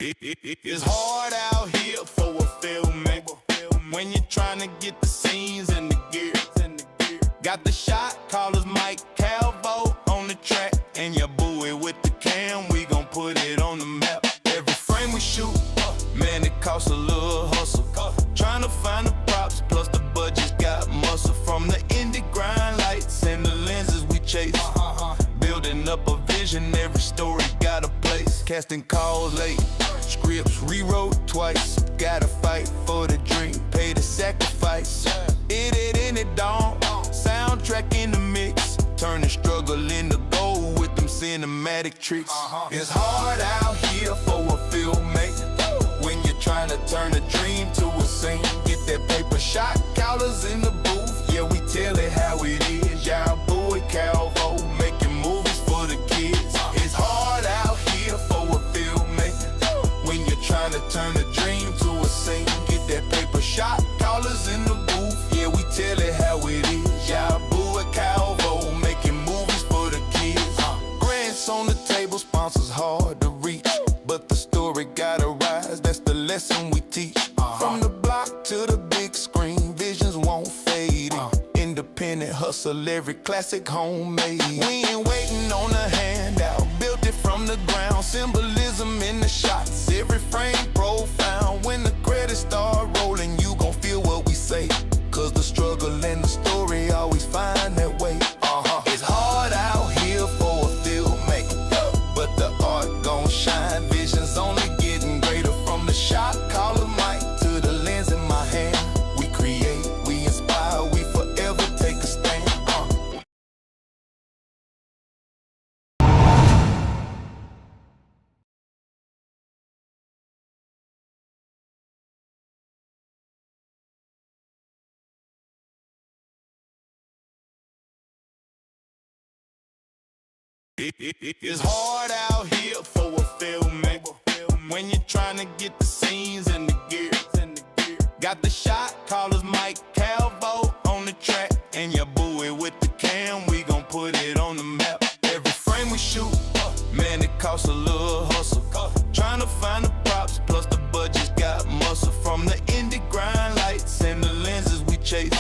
It's hard out here for a filmmaker when you're trying to get the scenes and the gear. Got the shot callers Mike Calvo on the track, and your buoy with the cam, we gon' put it on the map. Every frame we shoot, man, it costs a little hustle. Trying to find the props, plus the budget's got muscle. From the indie grind lights and the lenses we chase, building up a vision, every story got a place. Casting calls late, scripts rewrote twice. Gotta fight for the dream, pay the sacrifice. It in it dawn, soundtrack in the mix, turning struggle into gold with them cinematic tricks. It's hard out here for a filmmaker when you're trying to turn a dream to a scene. Get that paper shot callers in the booth, yeah, we tell it how it is. Y'all boy Calvo making movies for the kids. It's hard out here for a filmmaker when you're trying to turn a dream to a scene. Get that paper shot callers in the booth, yeah, we tell it how it is. Y'all boy Calvo making movies for the kids. Grants on the table, sponsors hard to reach, but the story gotta rise, that's the lesson we teach. From the block to the big screen, visions won't fade. Independent hustle, every classic homemade. We ain't waiting on a handout, built it from the ground. Symbolism in the shots, every frame profound. When the credits start rolling, you gon' feel what we say, cause the struggle and the story always find that way. It's hard out here for a filmmaker, but the art gon' shine. Vision's only getting greater. From the shot caller mic to the lens in my hand, we create, we inspire, we forever take a stand. It's hard out here for a filmmaker when you're trying to get the scenes and the gear. Got the shot callers Mike Calvo on the track, and your buoy with the cam, we gon' put it on the map. Every frame we shoot, man, it costs a little hustle. Trying to find the props, plus the budget's got muscle. From the indie grind lights and the lenses we chase,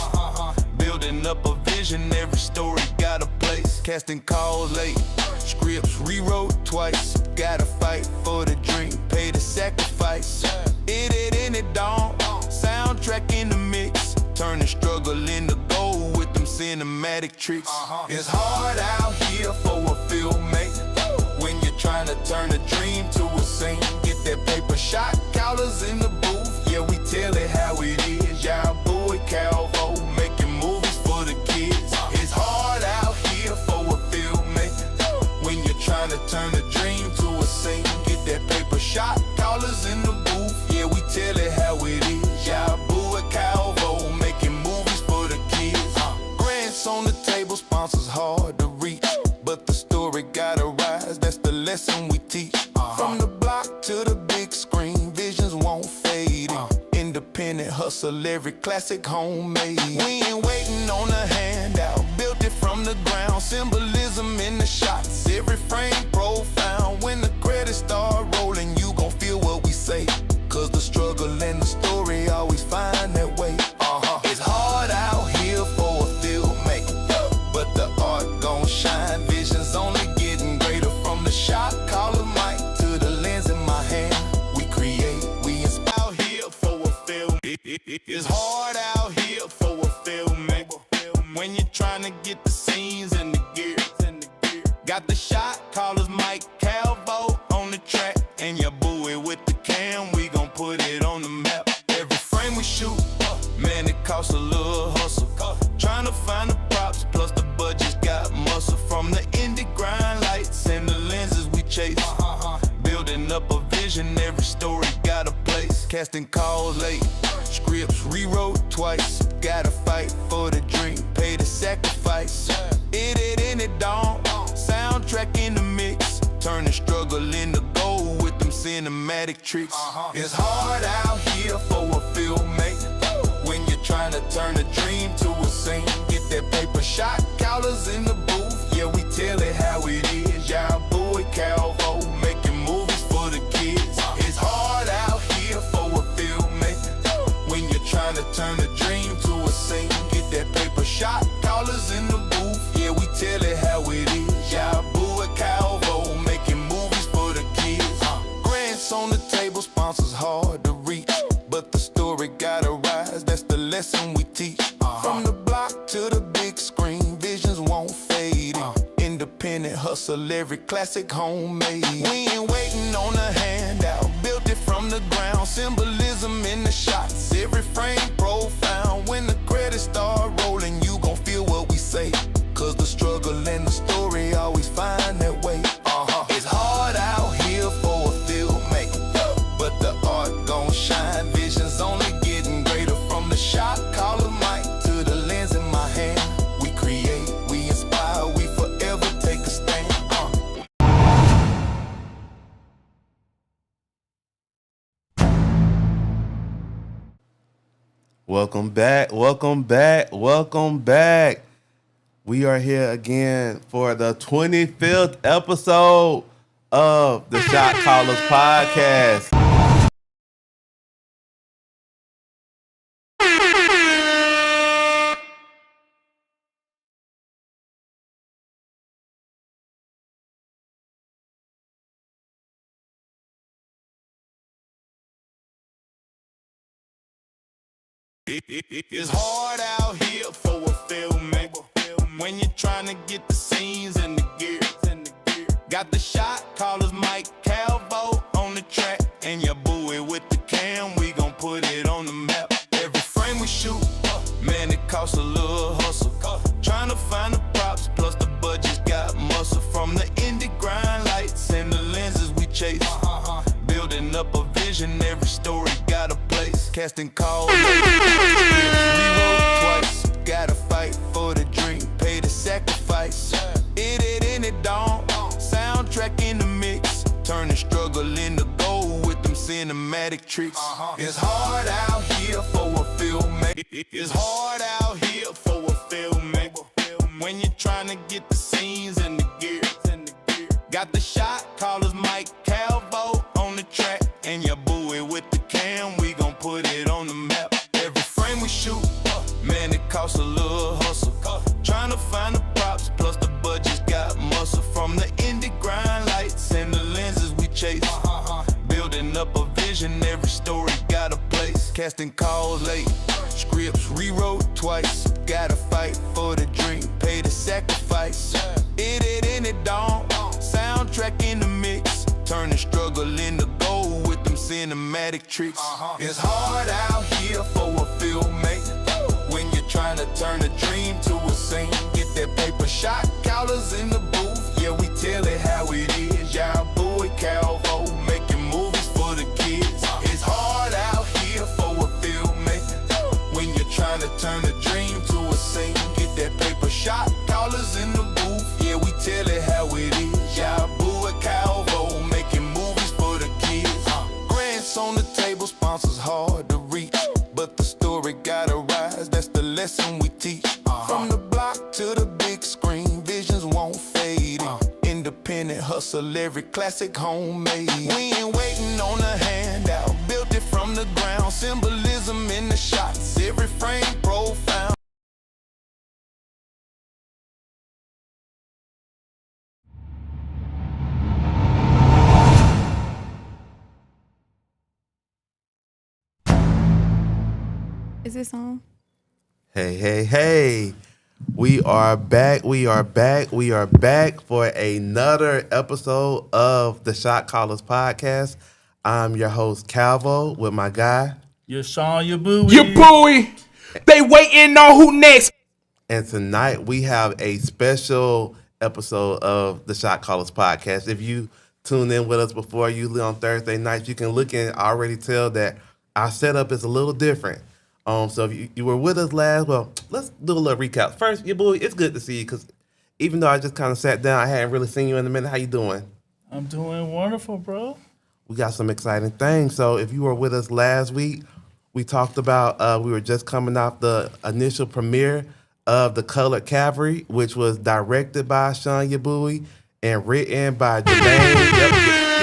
building up a vision, every story got a place. Casting calls late, scripts rewrote twice. Gotta fight for the dream, pay the sacrifice. It in it dawn, soundtrack in the mix, turning struggle into gold with them cinematic tricks. It's hard out here for a filmmaker when you're trying to turn a dream to a scene. Get that paper shot callers in the booth, yeah, we tell it how it is. Y'all boy Calvo making movies for the kids. It's hard out here for a filmmaker when you're trying to turn a dream to a scene. Get that paper shot callers in the booth, yeah, we tell it how it is. Y'all boy Calvo making movies for the kids. Grants on the table, sponsors hard to reach, but the story gotta rise, that's the lesson we teach. From the block to the big screen, visions won't fade. Independent hustle, every classic homemade. We ain't waiting on a handout, built it from the ground. Symbolism in the shots, every frame profound. When the credits start rolling, you gon' feel what we say, cause the struggle and the story always find that way. It's hard out here for a filmmaker, but the art gon' shine. Vision's only getting greater. From the shot caller mic to the lens in my hand, we create, we inspire. Here for a film. It's hard out here for a filmmaker when you're trying to get the scenes and the gear. Got the shot callers Mike Calvo on the track, and your buoy with the cam, we gon' put it on the map. Every frame we shoot, man, it costs a little hustle. Trying to find the props, plus the budget's got muscle. From the indie grind lights and the lenses we chase, building up a vision, every story got a place. Casting calls late, scripts rewrote twice. Gotta fight for the dream, pay the sacrifice. It in it dawn, soundtrack in the mix, turning struggle into gold with them cinematic tricks. It's hard out here for a filmmaker when you're trying to turn a dream to a scene. Get that paper shot callers in the booth, yeah, we tell it how it is. Y'all boy Calvo making movies for the kids. It's hard dream to a scene. Get that paper shot, callers in the booth. Yeah, we tell it how it is. Yeah, boo at Calvo, making movies for the kids. Grants on the table, sponsors hard to reach. But the story gotta rise, that's the lesson we teach. From the block to the big screen, visions won't fade. Independent hustle, every classic homemade. We ain't waiting on a handout, built it from the ground. Symbolism in the shots, every frame profound. When the credits start rolling, you gon' feel what we say. Cause the struggle and the story always find that way. It's hard out here for a filmmaker, but the art gon' shine. Visions only getting greater. From the shot caller mic to the lens in my hand. We create, we inspire, we forever take a stand. Welcome back, welcome back, welcome back. We are here again for the 25th episode of the Shot Callers Podcast. It's hard out here for a filmmaker when you're trying to get the scenes and the gear. Got the shot callers Mike Calvo on the track, and your buoy with the cam. We gon' put it on the map. Every frame we shoot, man, it costs a little hustle. Trying to find the props, plus the budget's got muscle. From the indie grind lights and the lenses we chase. Building up a vision, every story got a place. Casting calls, rewrote twice. Gotta fight for the dream, pay the sacrifice. It in it don't. Soundtrack in the mix, turning struggle into gold with them cinematic tricks. It's hard out here for a filmmaker. It's hard out here for a filmmaker when you're trying to get the scenes and the gear. Got the shot callers Mike Calvo on the track, and your buoy with the cam. We gon' put it on the map. Every frame we shoot, man, it costs a little hustle. Trying to find the props, plus the budget's got muscle. From the indie grind lights and the lenses we chase. Building up a vision, every story got a place. Casting calls late, scripts rewrote twice. Gotta fight for the dream, pay the sacrifice. It in it don't. Soundtrack in the mix, turning struggle into gold with them cinematic tricks. It's hard out here for a filmmaker when you're trying to turn a dream to a scene. Get that paper shot, callers in the booth. Yeah, we tell it how it is. Y'all boy Calvo, making movies for the kids. It's hard out here for a filmmaker when you're trying to turn a dream to a scene. Get that paper shot, callers in the booth. Yeah, we tell it how it is. Y'all boy Calvo, making movies for the kids. Grants on the table, sponsors hard to reach. But the story gotta rise, that's the lesson we teach. From the block to the big screen, visions won't fade. Independent hustle, every classic homemade. We ain't waiting on a handout, built it from the ground. Symbolism in the shots, every frame profound. Is this on? Hey, hey, hey. We are back. We are back. We are back for another episode of the Shot Callers Podcast. I'm your host, Calvo, with my guy. Your Sean, your buoy. Your buoy. They waiting on who next. And tonight we have a special episode of the Shot Callers Podcast. If you tune in with us before, usually on Thursday nights, you can look and already tell that our setup is a little different. So if you were with us last, well, let's do a little recap. First, your boy, it's good to see you because even though I just kind of sat down, I hadn't really seen you in a minute. How you doing? I'm doing wonderful, bro. We got some exciting things. So if you were with us last week, we talked about, we were just coming off the initial premiere of The Colored Cavalry, which was directed by Sean Yabui and written by Jermaine, give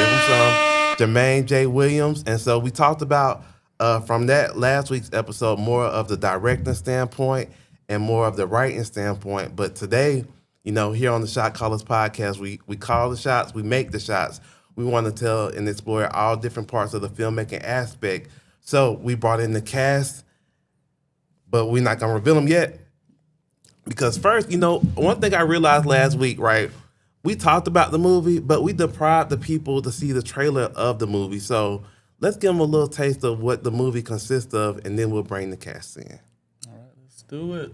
him some, Jermaine J. Williams. And so we talked about from that last week's episode, more of the directing standpoint and more of the writing standpoint. But today, you know, here on the Shot Callers podcast, we call the shots, we make the shots. We want to tell and explore all different parts of the filmmaking aspect. So we brought in the cast, but we're not going to reveal them yet. Because first, you know, one thing I realized last week, right, we talked about the movie, but we deprived the people to see the trailer of the movie. So let's give them a little taste of what the movie consists of, and then we'll bring the cast in. All right, let's do it.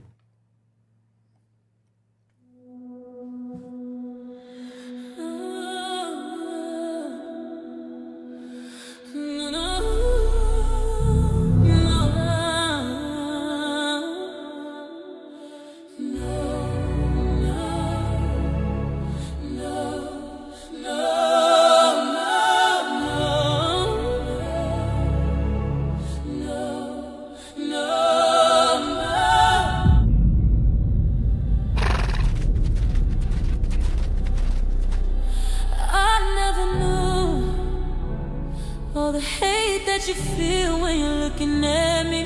All the hate that you feel when you're looking at me,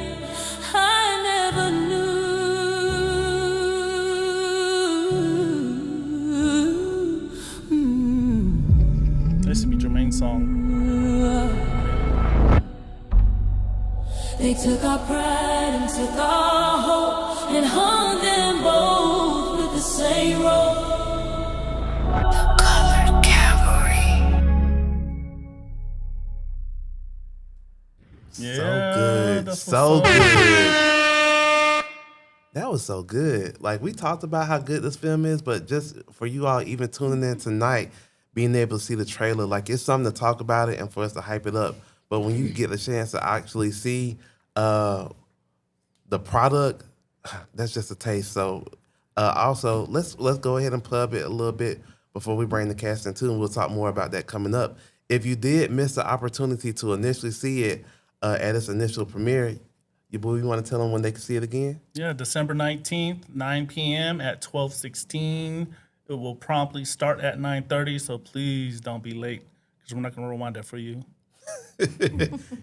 I never knew. This should be Jermaine's song. They took our pride and took our hope and hung them both with the same rope. Yeah, So good. that's So what's up. good. That was so good. Like, we talked about how good this film is, but just for you all even tuning in tonight, being able to see the trailer, like, it's something to talk about it and for us to hype it up. But when you get a chance to actually see the product, that's just a taste. So also, let's go ahead and plug it a little bit before we bring the cast in too, and we'll talk more about that coming up. If you did miss the opportunity to initially see it at its initial premiere, you want to tell them when they can see it again? Yeah, December 19th, 9 p.m. at 12:16. It will promptly start at 9:30, so please don't be late because we're not going to rewind that for you.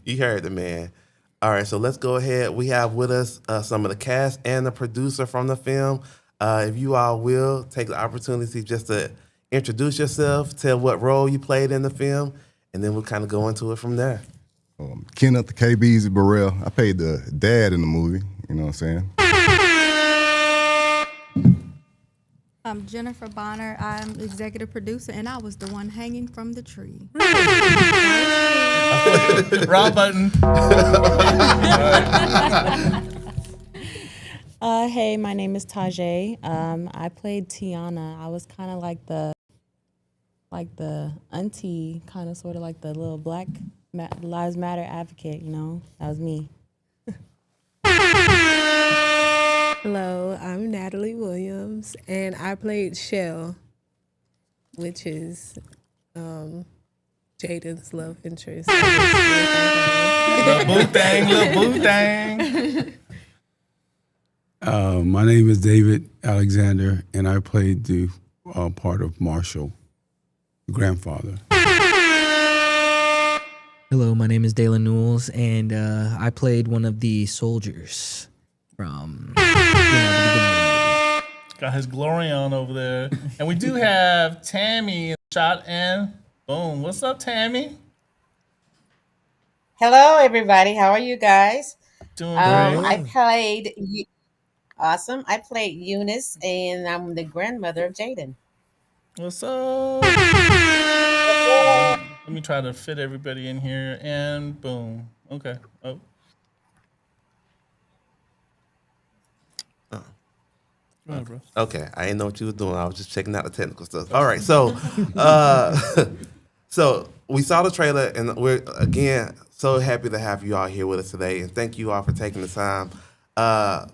You heard the man. All right, so let's go ahead. We have with us some of the cast and the producer from the film. If you all will, take the opportunity just to introduce yourself, tell what role you played in the film, and then we'll kind of go into it from there. Kenneth the KBZ Burrell. I played the dad in the movie, you know what I'm saying? I'm Jennifer Bonner. I'm executive producer, and I was the one hanging from the tree. Wrong button. Hey, my name is Tajay. I played Tiana. I was kind of like the auntie, kind of sort of like the little Black Lives Matter advocate, you know? That was me. Hello, I'm Natalie Williams, and I played Shell, which is Jaden's love interest. Little boo thang, little boo thang. My name is David Alexander, and I played the part of Marshall, the grandfather. Hello, my name is Dalen Newells, and I played one of the soldiers from the beginning of the movie. Got his glory on over there. And we do have Tammy shot and boom. What's up, Tammy? Hello, everybody. How are you guys? Doing great. Awesome. I played Eunice, and I'm the grandmother of Jaden. What's up? Let me try to fit everybody in here and boom. Okay. Oh. Go ahead, bro. Okay, I didn't know what you were doing. I was just checking out the technical stuff. All right, so so we saw the trailer, and we're again so happy to have you all here with us today, and thank you all for taking the time.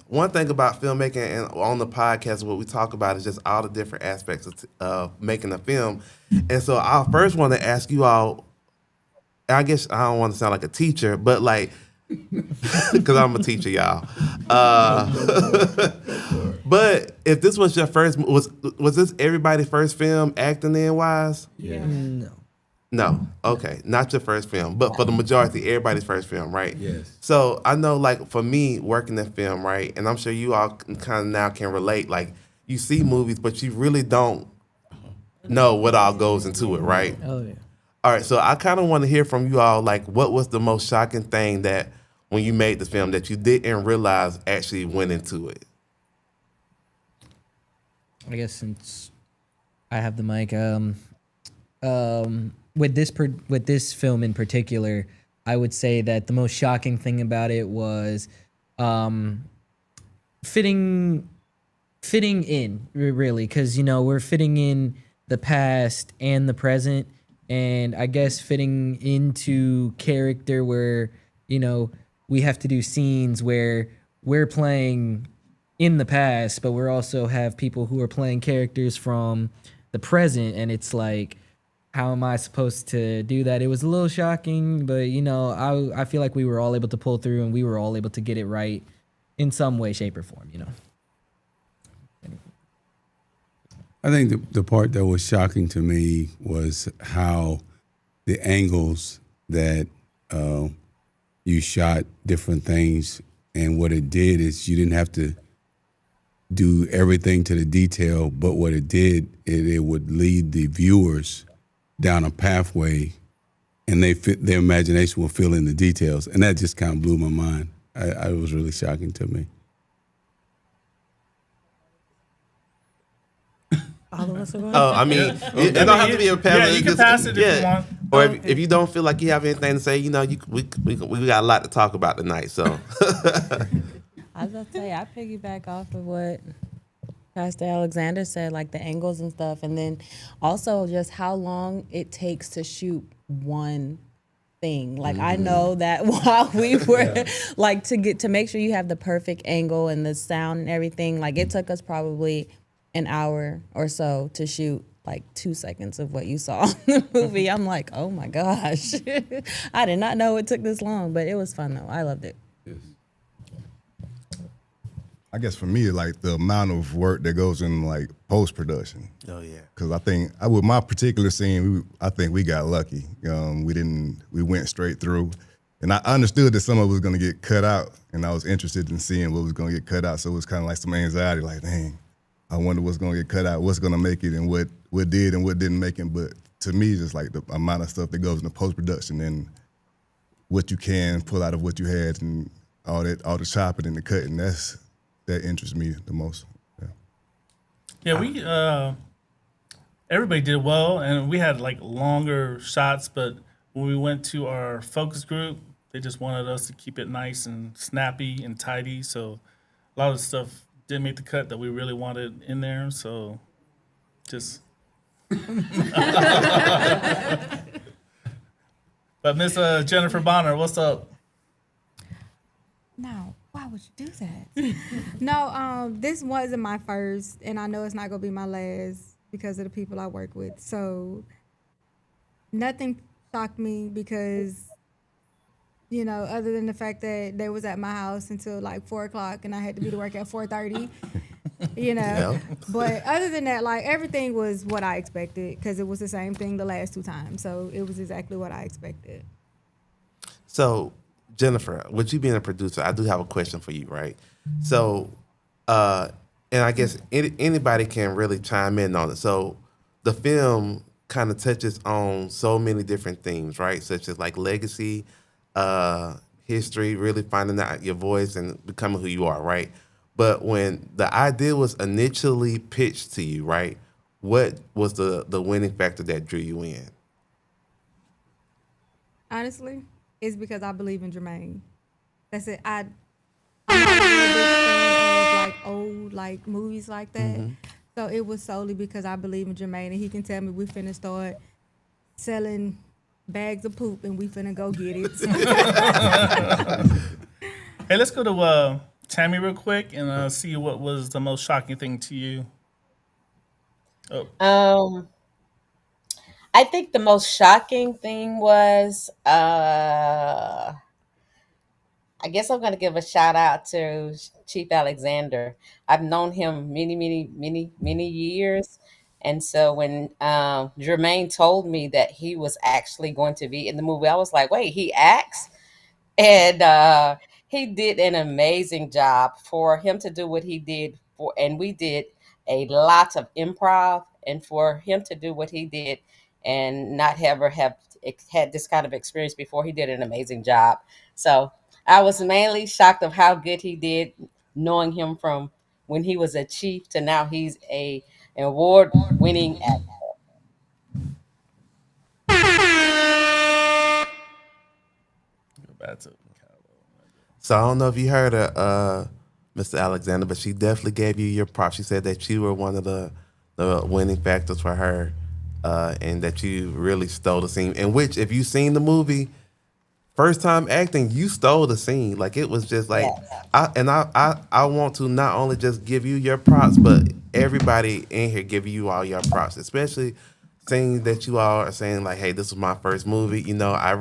One thing about filmmaking and on the podcast, what we talk about is just all the different aspects of making a film, and so I first want to ask you all. I guess I don't want to sound like a teacher, but like, because I'm a teacher, y'all. But if this was your first, was this everybody's first film acting in wise? No. No. Okay. Not your first film, but for the majority, everybody's first film, right? Yes. So I know, like, for me, working in film, right, and I'm sure you all kind of now can relate. Like, you see movies, but you really don't know what all goes into it, right? Oh yeah. All right. So I kind of want to hear from you all, like, what was the most shocking thing that when you made the film that you didn't realize actually went into it? I guess since I have the mic, with this film in particular, I would say that the most shocking thing about it was um, fitting in really, because we're fitting in the past and the present, and I guess fitting into character where we have to do scenes where we're playing in the past, but we're also have people who are playing characters from the present, and it's like, how am I supposed to do that? It was a little shocking, but I feel like we were all able to pull through, and we were all able to get it right in some way, shape, or form. I think the part that was shocking to me was how the angles that you shot different things, and what it did is you didn't have to do everything to the detail, but what it did, it would lead the viewers down a pathway, and their imagination will fill in the details, and that just kind of blew my mind. It was really shocking to me. All of us are going. Oh, I mean, it don't have to be a panel. Yeah, you can pass it if you want. Or if you don't feel like you have anything to say, we got a lot to talk about tonight. So I was about to say, I piggyback off of what Pastor Alexander said, like the angles and stuff, and then also just how long it takes to shoot one thing. Like I know that while we were like to make sure you have the perfect angle and the sound and everything, like it took us probably an hour or so to shoot like 2 seconds of what you saw in the movie. I'm like, oh my gosh. I did not know it took this long, but it was fun though. I loved it. I guess for me, like the amount of work that goes in like post production. oh yeah. Because I think with my particular scene, I think we got lucky. We went straight through, and I understood that some of it was going to get cut out, and I was interested in seeing what was going to get cut out. So it was kind of like some anxiety, like, dang, I wonder what's going to get cut out, what's going to make it, and what did and what didn't make it. But to me, just like the amount of stuff that goes into post production and what you can pull out of what you had and all the chopping and the cutting, that interests me the most. Yeah, we everybody did well, and we had like longer shots. But when we went to our focus group, they just wanted us to keep it nice and snappy and tidy. So a lot of stuff didn't make the cut that we really wanted in there. So just. But Miss Jennifer Bonner, what's up? No, why would you do that? No, this wasn't my first, and I know it's not gonna be my last because of the people I work with. So nothing shocked me because, other than the fact that they was at my house until like 4:00 and I had to be to work at 4:30. Yeah. But other than that, like everything was what I expected because it was the same thing the last 2 times. So it was exactly what I expected. So, Jennifer, with you being a producer, I do have a question for you, right? So, and I guess anybody can really chime in on it. So, the film kind of touches on so many different themes, right? Such as like legacy, history, really finding out your voice and becoming who you are, right? But when the idea was initially pitched to you, right, what was the winning factor that drew you in? Honestly, it's because I believe in Jermaine. That's it. I'm not a real big fan of like old like movies like that. So it was solely because I believe in Jermaine, and he can tell me we finna start selling bags of poop and we finna go get it. Hey, let's go to Tammy real quick and see what was the most shocking thing to you. I think the most shocking thing was I guess I'm going to give a shout out to Chief Alexander. I've known him many years, And so when Jermaine told me that he was actually going to be in the movie, I was like, wait, he acts? And he did an amazing job for him to do what he did for, and we did a lot of improv, and for him to do what he did and not ever have had this kind of experience before, he did an amazing job. So I was mainly shocked of how good he did, knowing him from when he was a chief to now he's an award-winning actor. That's it. So I don't know if you heard of Mr. Alexander, but she definitely gave you your props. She said that you were one of the winning factors for her, and that you really stole the scene. In which, if you seen the movie, first time acting, you stole the scene. Like it was just like, I want to not only just give you your props, but everybody in here give you all your props, especially seeing that you all are saying like, hey, this was my first movie. You know, I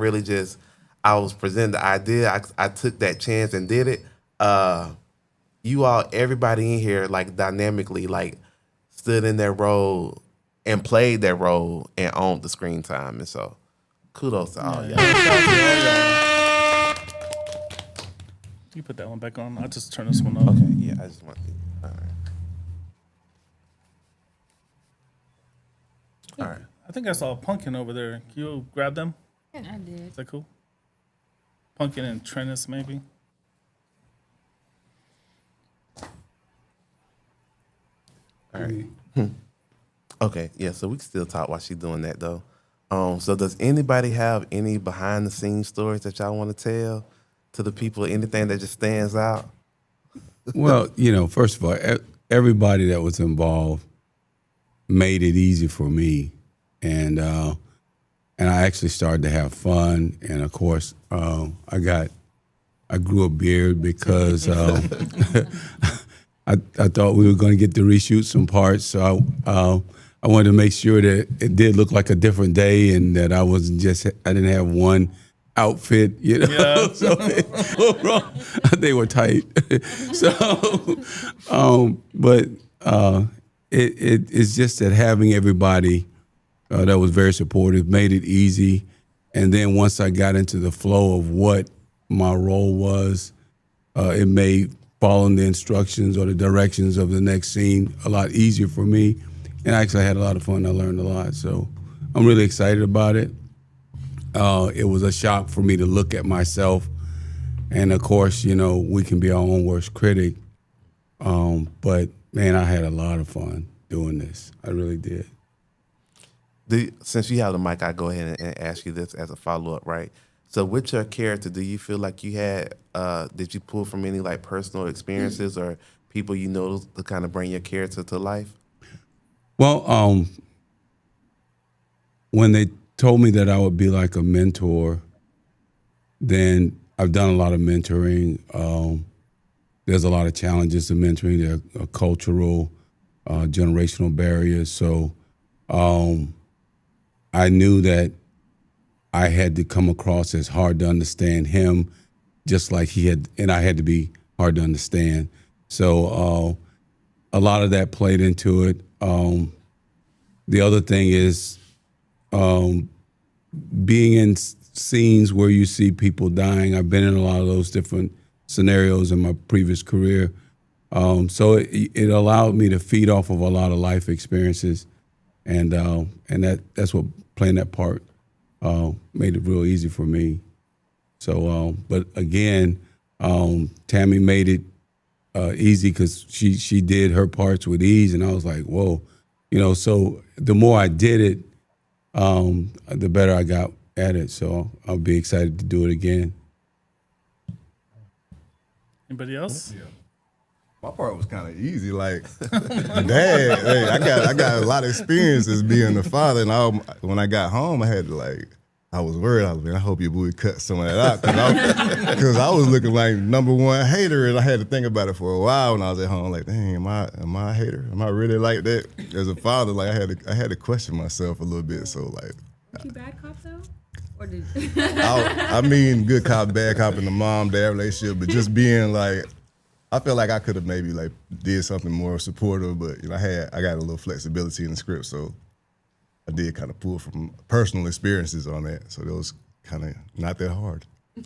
was presented the idea. I took that chance and did it. You all, everybody in here, like dynamically, like stood in their role and played their role and owned the screen time. And so, kudos to all y'all. You put that one back on. I'll just turn this one off. Okay, yeah, I just want to. All right. All right. I think I saw Pumpkin over there. Can you grab them? I did. Is that cool? Pumpkin and Trennis, maybe. All right. Okay, yeah, so we can still talk while she's doing that, though. So does anybody have any behind-the-scenes stories that y'all want to tell to the people, anything that just stands out? Well, you know, first of all, everybody that was involved made it easy for me. And I actually started to have fun. And, of course, I grew a beard because I thought we were going to get to reshoot some parts, so I wanted to make sure that it did look like a different day and that I didn't have one outfit, you know. Yeah. So they were tight. So, but it's just that having everybody that was very supportive made it easy, and then once I got into the flow of what my role was, it made following the instructions or the directions of the next scene a lot easier for me. And actually I had a lot of fun. I learned a lot. So I'm really excited about it. It was a shock for me to look at myself. And of course, you know, we can be our own worst critic. But man, I had a lot of fun doing this. I really did. Since you have the mic, I'll go ahead and ask you this as a follow-up, right? So with your character, do you feel like you had, did you pull from any like personal experiences or people you know to kind of bring your character to life? Well, when they told me that I would be like a mentor, then I've done a lot of mentoring. There's a lot of challenges to mentoring. There are cultural, generational barriers. So I knew that I had to come across as hard to understand him, just like he had, and I had to be hard to understand. So a lot of that played into it. The other thing is being in scenes where you see people dying. I've been in a lot of those different scenarios in my previous career. So it allowed me to feed off of a lot of life experiences, and that's what playing that part made it real easy for me. So, but again, Tammy made it easy because she did her parts with ease, and I was like, whoa, you know. So the more I did it, the better I got at it. So I'll be excited to do it again. Anybody else? Yeah. My part was kind of easy. Like, Dad, hey, I got a lot of experiences being a father, and when I got home, I was worried. I was like, I hope your boy cut some of that out, because I was looking like #1 hater, and I had to think about it for a while when I was at home. Like, dang, am I a hater? Am I really like that? As a father, like I had to question myself a little bit. So like, Was you bad cop though, or did? I mean, good cop, bad cop in the mom-dad relationship, but just being like I feel like I could have maybe like did something more supportive, but you know, I got a little flexibility in the script, so I did kind of pull from personal experiences on that. So it was kind of not that hard.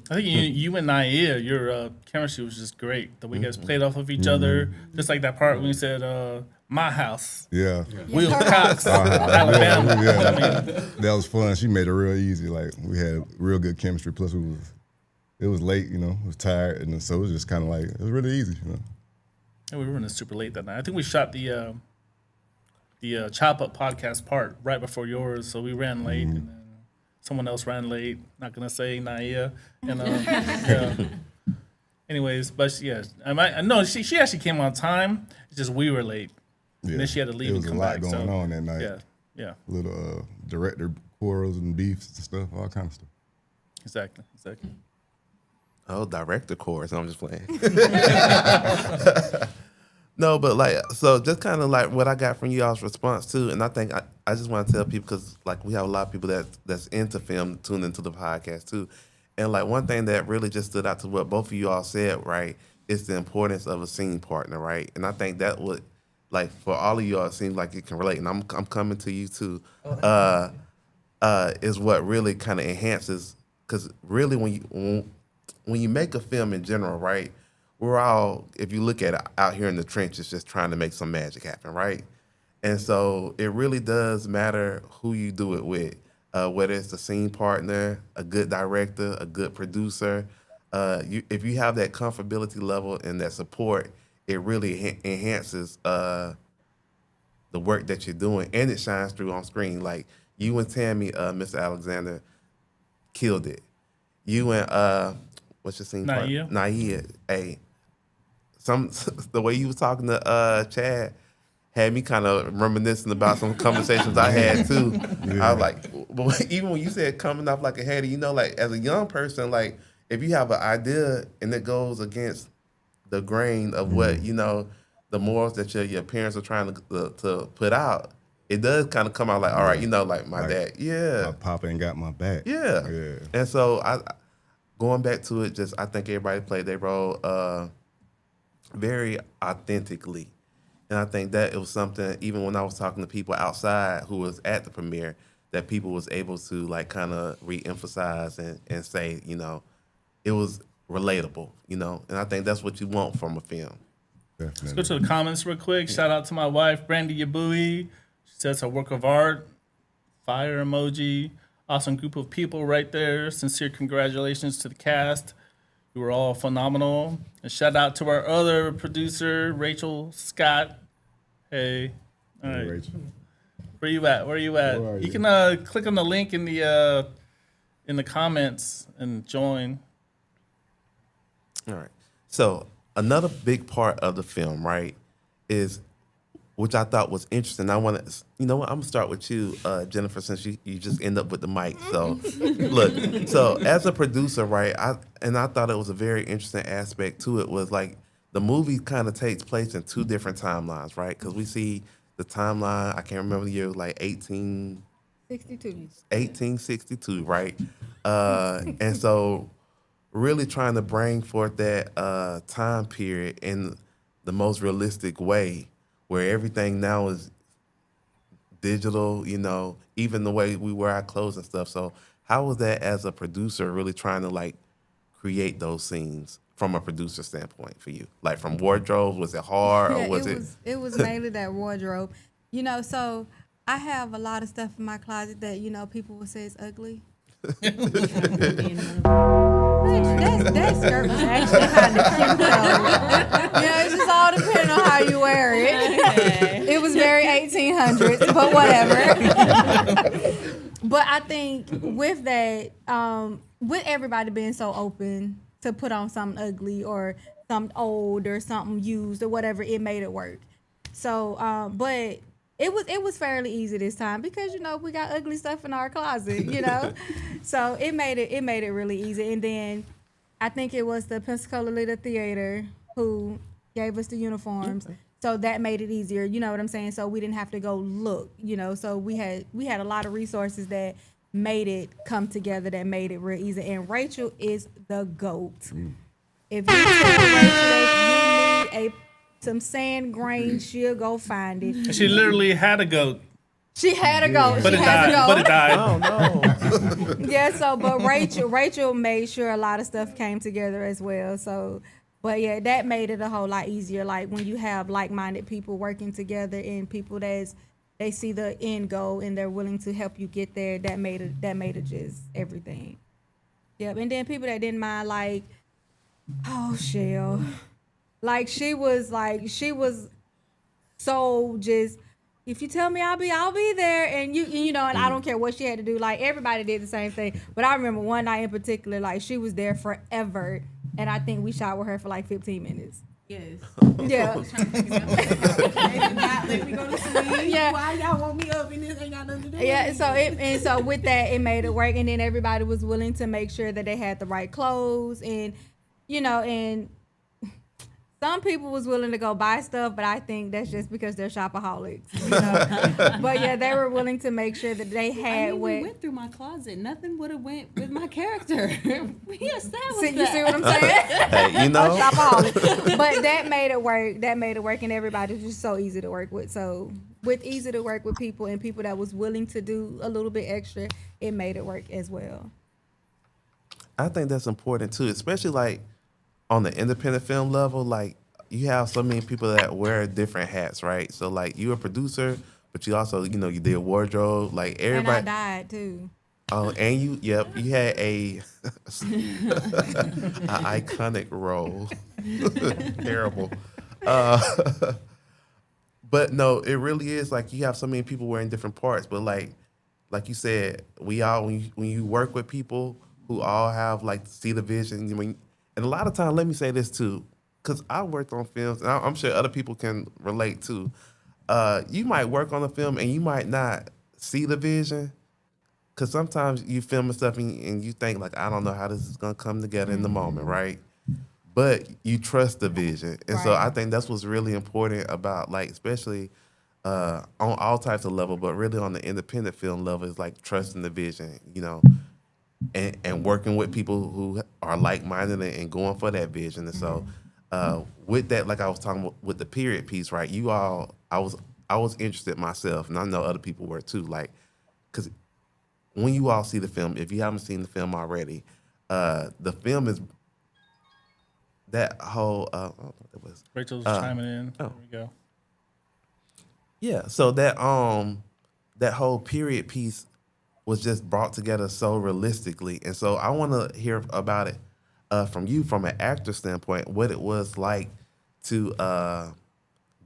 I think you and Naia, your chemistry was just great. The way you guys played off of each other, just like that part when you said, "My house." Yeah. Will Cox, Alabama. Yeah. I mean, That was fun. She made it real easy. Like we had real good chemistry. Plus it was late, you know, I was tired, and so it was just kind of like it was really easy, you know. and we were running super late that night. I think we shot the Chop Up podcast part right before yours, so we ran late, and then someone else ran late. Not gonna say Naia, and yeah. Anyways, but yeah, I know she actually came on time. It's just we were late. Yeah. And then she had to leave. There was and come a lot back, going so, on that night. Yeah, Little director quarrels and beefs and stuff, all kind of stuff. exactly. Oh, director course. I'm just playing. No, but like, so just kind of like what I got from y'all's response too, and I think I just want to tell people because like we have a lot of people that's into film tuned into the podcast too, and like one thing that really just stood out to what both of you all said, right, is the importance of a scene partner, right, and I think that would like for all of y'all it seems like it can relate, and I'm coming to you too, is what really kind of enhances because really when you make a film in general, right, we're all, if you look at it out here in the trenches, just trying to make some magic happen, right? And so it really does matter who you do it with, whether it's a scene partner, a good director, a good producer. If you have that comfortability level and that support, it really enhances the work that you're doing, and it shines through on screen. Like you and Tammy, Mr. Alexander, killed it. You and what's your scene partner? Naia. Naia. Hey, the way you was talking to Chad had me kind of reminiscing about some conversations I had too. I was like, but even when you said coming off like a heady, you know, like as a young person, like if you have an idea and it goes against the grain of what you know, the morals that your parents are trying to put out, it does kind of come out like, all right, you know, like my dad, My papa ain't got my back. yeah. And so going back to it, just I think everybody played their role very authentically. And I think that it was something, even when I was talking to people outside who was at the premiere, that people was able to like kind of re-emphasize and say, you know, it was relatable, you know. And I think that's what you want from a film. Definitely. Let's go to the comments real quick. Shout out to my wife, Brandy Yabui. She says her work of art, fire emoji, awesome group of people right there. Sincere congratulations to the cast. You were all phenomenal. And shout out to our other producer, Rachel Scott. Hey. All right. Rachel. Where you at? Where you at? Where are You you? can click on the link in the comments and join. All right. So another big part of the film, right, is which I thought was interesting. I want to, you know what? I'm gonna start with you, Jennifer, since you just end up with the mic. So, look. So as a producer, right, I thought it was a very interesting aspect to it was like the movie kind of takes place in two different timelines, right? Because we see the timeline. I can't remember the year, like 1862, right? And so really trying to bring forth that time period in the most realistic way, where everything now is digital, you know, even the way we wear our clothes and stuff. So how was that as a producer really trying to like create those scenes from a producer standpoint for you? Like from wardrobes, was it hard or was it? It was mainly that wardrobe. You know, so I have a lot of stuff in my closet that, you know, people will say is ugly. That skirt was actually kind of cute though. You know, it's just all depending on how you wear it. It was very 1800s, but whatever. But I think with that, with everybody being so open to put on something ugly or something old or something used or whatever, it made it work. So, but it was fairly easy this time because, you know, we got ugly stuff in our closet, you know. So it made it really easy. And then I think it was the Pensacola Little Theater who gave us the uniforms. So that made it easier, you know what I'm saying? So we didn't have to go look, you know. So we had a lot of resources that made it come together, that made it real easy. And Rachel is the GOAT. If you tell Rachel that you need some sand grains, she'll go find it. And she literally had a goat, She had a goat. but She it has a died. goat. But it died. Oh no. Yeah, so but Rachel made sure a lot of stuff came together as well. So but yeah, that made it a whole lot easier. Like when you have like-minded people working together and people they see the end goal and they're willing to help you get there, that made it just everything. Yep. And then people that didn't mind, like, oh, Shell. Like she was so just, if you tell me I'll be there, and you know, and I don't care what she had to do. Like everybody did the same thing, but I remember one night in particular, like she was there forever, and I think we shot with her for like 15 minutes. Yes. Yeah. They did not let me go to sleep. Yeah. Why y'all want me up and this ain't got nothing to do? Yeah, so with that, it made it work, and then everybody was willing to make sure that they had the right clothes, and you know, and some people was willing to go buy stuff, but I think that's just because they're shopaholics, you know. But yeah, they were willing to make sure that they had we what. went through my closet. Nothing would have went with my character. We established See, you that. see what I'm saying? Hey, you know. Shopaholic. But that made it work. And everybody was just so easy to work with. So with easy to work with people and people that was willing to do a little bit extra, it made it work as well. I think that's important too, especially like on the independent film level. Like you have so many people that wear different hats, right? So like you a producer, but you also, you know, you did wardrobe. Like everybody. And I died too. Oh, and you had a iconic role. Terrible. But no, it really is like you have so many people wearing different parts. But like you said, we all when you work with people who all have like see the vision. I mean, and a lot of times, let me say this too, because I worked on films, and I'm sure other people can relate too. You might work on a film and you might not see the vision. Because sometimes you film stuff and you think, like, I don't know how this is going to come together in the moment, right? But you trust the vision. And so I think that's what's really important about, like, especially on all types of level, but really on the independent film level is, like, trusting the vision, you know, and working with people who are like-minded and going for that vision. And so with that, like I was talking about with the period piece, right, I was interested myself, and I know other people were too, like, because when you all see the film, if you haven't seen the film already, the film is that whole. It was Rachel's chiming in. Oh. There we go. Yeah, so that whole period piece was just brought together so realistically, and so I want to hear about it from you, from an actor standpoint, what it was like to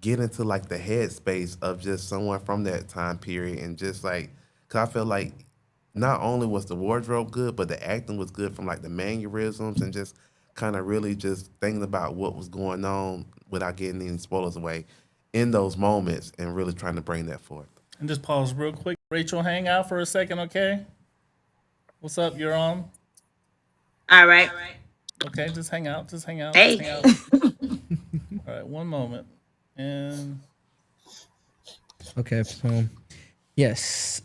get into like the headspace of just someone from that time period, and just like, cause I feel like not only was the wardrobe good, but the acting was good from like the mannerisms and just kind of really just thinking about what was going on without getting any spoilers away in those moments and really trying to bring that forth. And just pause real quick. Rachel, hang out for a second, okay? What's up? You're on? All right. Okay, just hang out. Hey. Just hang out. All right, one moment. And Okay, so yes,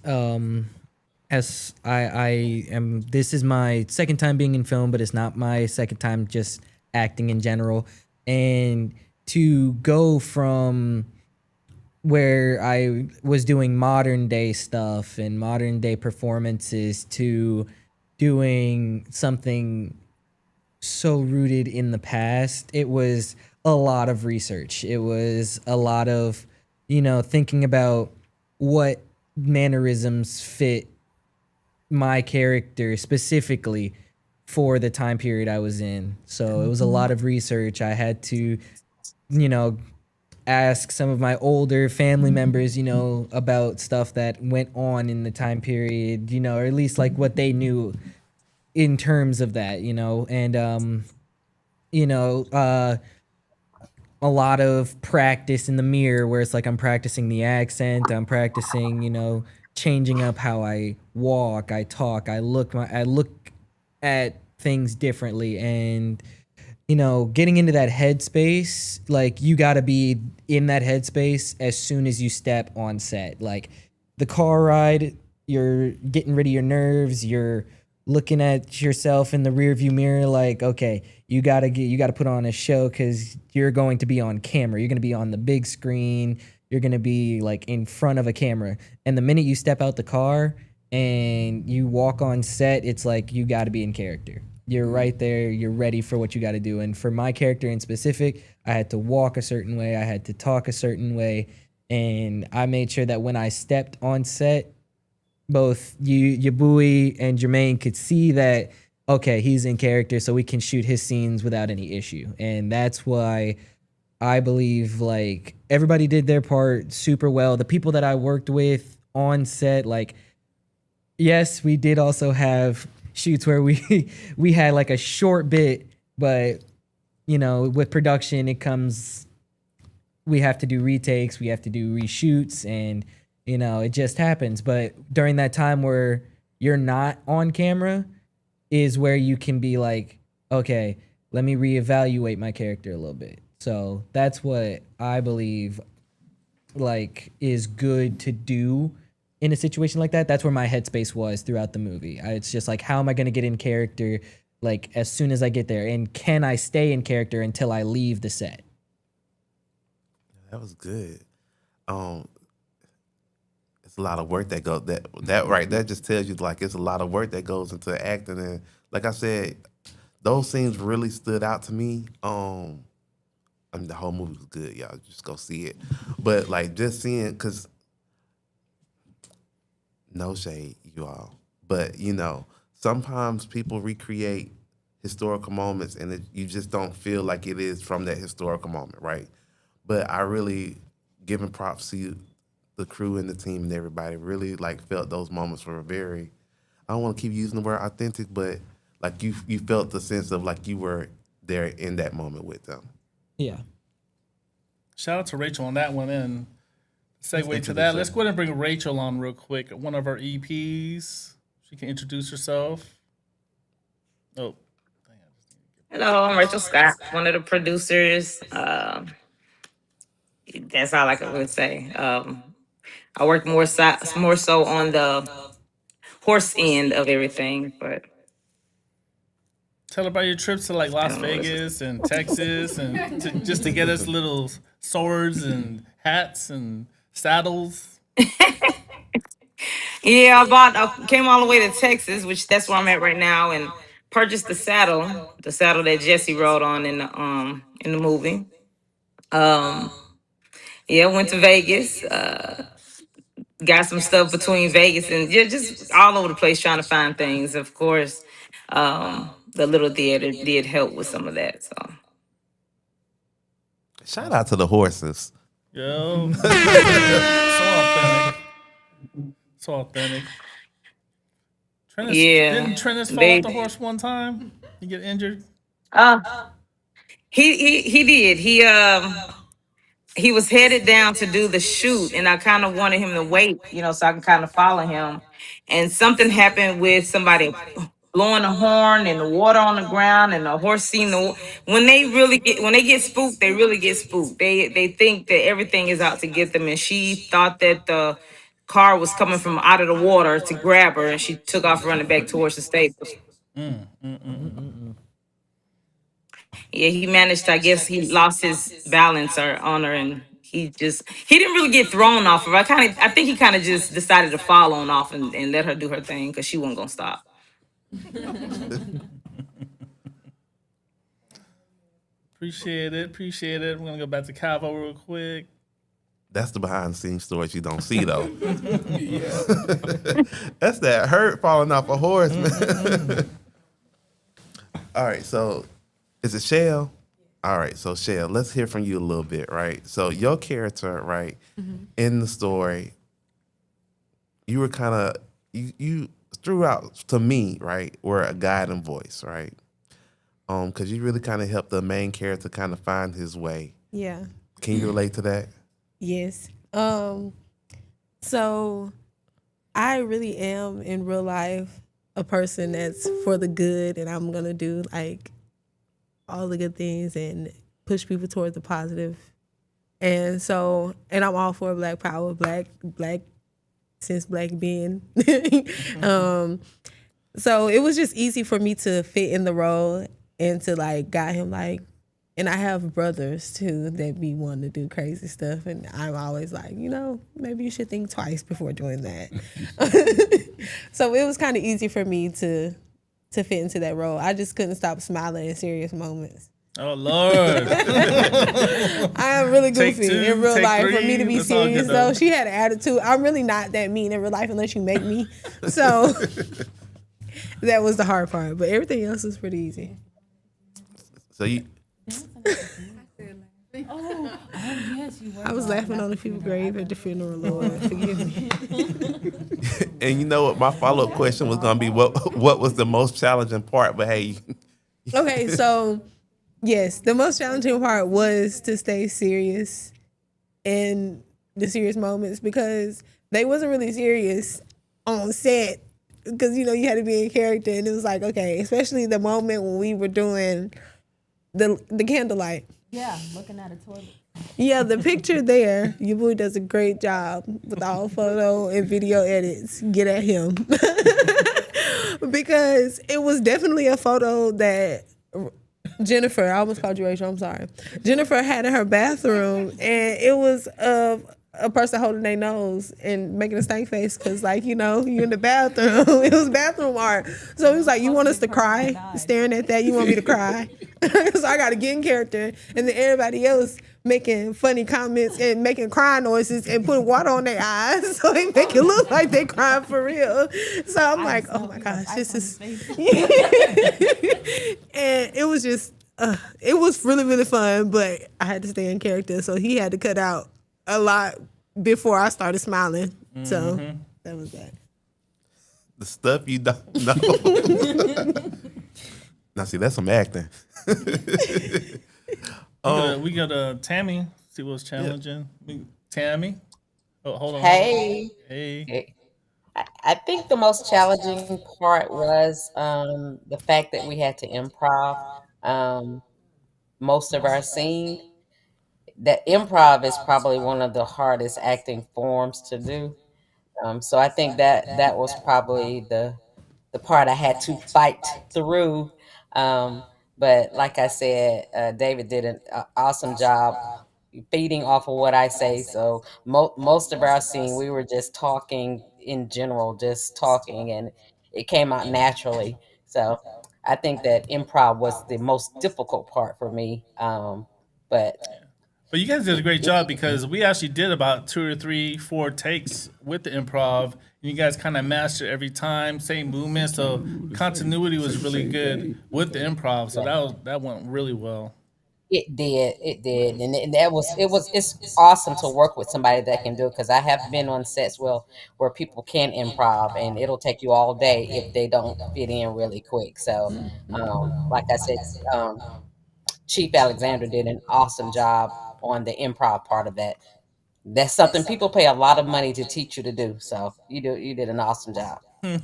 as I am, this is my second time being in film, but it's not my second time just acting in general. And to go from where I was doing modern day stuff and modern day performances to doing something so rooted in the past, it was a lot of research. It was a lot of, you know, thinking about what mannerisms fit my character specifically for the time period I was in. So it was a lot of research. I had to, you know, ask some of my older family members, you know, about stuff that went on in the time period, you know, or at least like what they knew in terms of that, you know, and, you know, a lot of practice in the mirror where it's like I'm practicing the accent, I'm practicing, you know, changing up how I walk, I talk, I look at things differently, and you know, getting into that headspace, like you got to be in that headspace as soon as you step on set. Like the car ride, you're getting rid of your nerves, you're looking at yourself in the rearview mirror like, okay, you gotta put on a show because you're going to be on camera. You're gonna be on the big screen. You're gonna be like in front of a camera. And the minute you step out the car and you walk on set, it's like you gotta be in character. You're right there. You're ready for what you gotta do. And for my character in specific, I had to walk a certain way. I had to talk a certain way. And I made sure that when I stepped on set, both Yabui and Jermaine could see that, okay, he's in character, so we can shoot his scenes without any issue. And that's why I believe like everybody did their part super well. The people that I worked with on set, like, yes, we did also have shoots where we had like a short bit, but you know, with production, we have to do retakes, we have to do reshoots, and you know, it just happens. But during that time where you're not on camera is where you can be like, okay, let me reevaluate my character a little bit. So that's what I believe like is good to do in a situation like that. That's where my headspace was throughout the movie. It's just like, how am I going to get in character like as soon as I get there? And can I stay in character until I leave the set? That was good. It's a lot of work that goes that right. That just tells you like it's a lot of work that goes into acting. And like I said, those scenes really stood out to me. I mean, the whole movie was good, y'all. Just go see it. But like just seeing, because no shade, you all. But you know, sometimes people recreate historical moments, and you just don't feel like it is from that historical moment, right? But I really giving props to the crew and the team and everybody. Really like felt those moments were very. I don't want to keep using the word authentic, but like you felt the sense of like you were there in that moment with them. Yeah. Shout out to Rachel on that one. And segue Let's to that, introduce let's her. go ahead and bring Rachel on real quick. One of our EPs. She can introduce herself. Oh, Hello, I'm Rachel Scott, one of the producers. That's all I can really say. I work more so on the horse end of everything, but tell her about your trips to like I Las don't know what else to say. Vegas and Texas, and just to get us little swords and hats and saddles. Yeah, I came all the way to Texas, which that's where I'm at right now, and purchased the saddle that Jesse rode on in the movie. Um, yeah, went to Vegas. Got some stuff between Vegas and yeah, just all over the place trying to find things. Of course, the little theater did help with some of that. So Shout out to the horses. Yo, so authentic, so authentic. Didn't yeah, Trennis fall off they the horse one time? He get injured. uh he did. He was headed down to do the shoot, and I kind of wanted him to wait, so I can kind of follow him. And something happened with somebody blowing a horn and the water on the ground, and the horse seen when they get spooked, they really get spooked. They think that everything is out to get them, and she thought that the car was coming from out of the water to grab her, and she took off running back towards the stables. Yeah, he managed. I guess he lost his balance or on her, and he didn't really get thrown off of her. I think he kind of just decided to fall on off and let her do her thing because she wasn't gonna stop. Appreciate it. Appreciate it. We're gonna go back to Cavo real quick. That's the behind the scenes stories you don't see though. That's that hurt falling off a horse, man. All right, so is it Shell? All right, so Shell, let's hear from you a little bit, right? So your character, right, in the story, you were kind of you throughout to me, right, were a guiding voice, right? Because you really kind of helped the main character kind of find his way. Yeah. Can you relate to that? Yes. So I really am in real life a person that's for the good, and I'm gonna do like all the good things and push people towards the positive. And I'm all for Black Power, black since black being. So it was just easy for me to fit in the role and to like got him like, and I have brothers too that be wanting to do crazy stuff, and I'm always like, maybe you should think twice before doing that. So it was kind of easy for me to fit into that role. I just couldn't stop smiling in serious moments. Oh Lord! I am really Take goofy two, in real take life. For three, me to be that's all good, serious though. though, she had an attitude. I'm really not that mean in real life unless you make me. So that was the hard part, but everything else was pretty easy. So you, Oh, yes, you were. I was laughing on a few grave at the funeral. Lord, forgive me. and you know what? My follow up question was gonna be what was the most challenging part? But hey, Okay, so yes, the most challenging part was to stay serious in the serious moments because they wasn't really serious on set because you had to be in character, and it was like, okay, especially the moment when we were doing the candlelight. Yeah, looking at a toilet. Yeah, the picture there, your boy does a great job with all photo and video edits. Get at him. Because it was definitely a photo that Jennifer, I almost called you Rachel, I'm sorry. Jennifer had in her bathroom, and it was of a person holding their nose and making a stank face because, like, you in the bathroom. It was bathroom art. So he was like, you want us to cry? Staring at that, you want me to cry? So I got to get in character. And then everybody else making funny comments and making crying noises and putting water on their eyes so they make it look like they crying for real. So I'm like, oh my gosh, this is... And it was just... it was really, really fun, but I had to stay in character. So he had to cut out a lot before I started smiling. So that was that. the stuff you don't know. Now see, that's some acting. We got Tammy. See what's challenging. Tammy. Oh, hold on. Hey. Hey. I think the most challenging part was the fact that we had to improv most of our scene. That improv is probably one of the hardest acting forms to do. So I think that was probably the part I had to fight through. Um, but like I said, David did an awesome job feeding off of what I say. So most of our scene, we were just talking in general, just talking, and it came out naturally. So I think that improv was the most difficult part for me. But But you guys did a great job because we actually did about 2 or 3, 4 takes with the improv, and you guys kind of mastered every time, same movement. So continuity was really good with the improv. So that went really well. it did, and it's awesome to work with somebody that can do it because I have been on sets where people can improv, and it'll take you all day if they don't fit in really quick. So, like I said, Chief Alexander did an awesome job on the improv part of that. That's something people pay a lot of money to teach you to do. So you did an awesome job. Dang.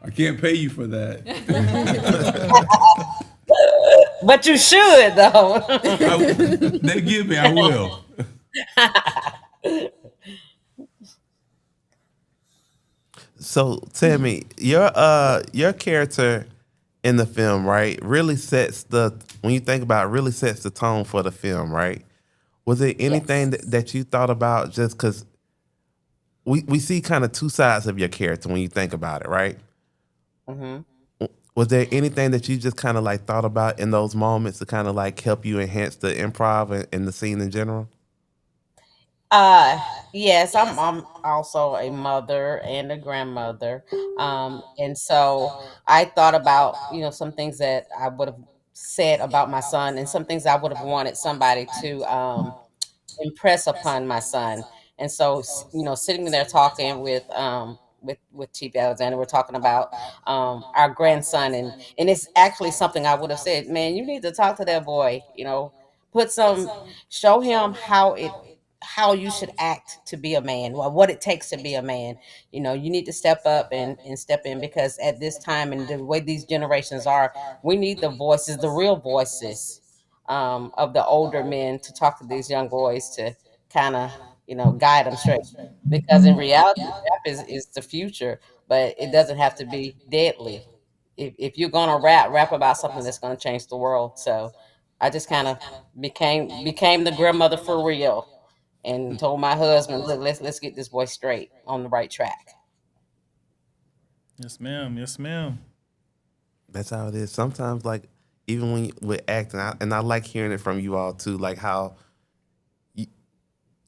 I can't pay you for that. But you should though. They give me, I will. So tell me, your character in the film, right, really sets when you think about it, really sets the tone for the film, right? Was there anything that you thought about just because we see kind of two sides of your character when you think about it, right? Hmm. Was there anything that you just kind of like thought about in those moments to kind of like help you enhance the improv and the scene in general? Uh, yes, I'm also a mother and a grandmother. And so I thought about, some things that I would have said about my son and some things I would have wanted somebody to impress upon my son. And so, sitting there talking with Chief Alexander, we're talking about our grandson, and it's actually something I would have said, man, you need to talk to that boy, put some, show him how you should act to be a man, well, what it takes to be a man. You need to step up and step in because at this time and the way these generations are, we need the voices, the real voices of the older men to talk to these young boys to kind of guide them straight. Because in reality, rap is the future, but it doesn't have to be deadly. If you're gonna rap about something that's gonna change the world. So I just kind of became the grandmother for real, and told my husband, look, let's get this boy straight on the right track. Yes, ma'am. Yes, ma'am. That's how it is. Sometimes, like even when with acting, and I like hearing it from you all too, like how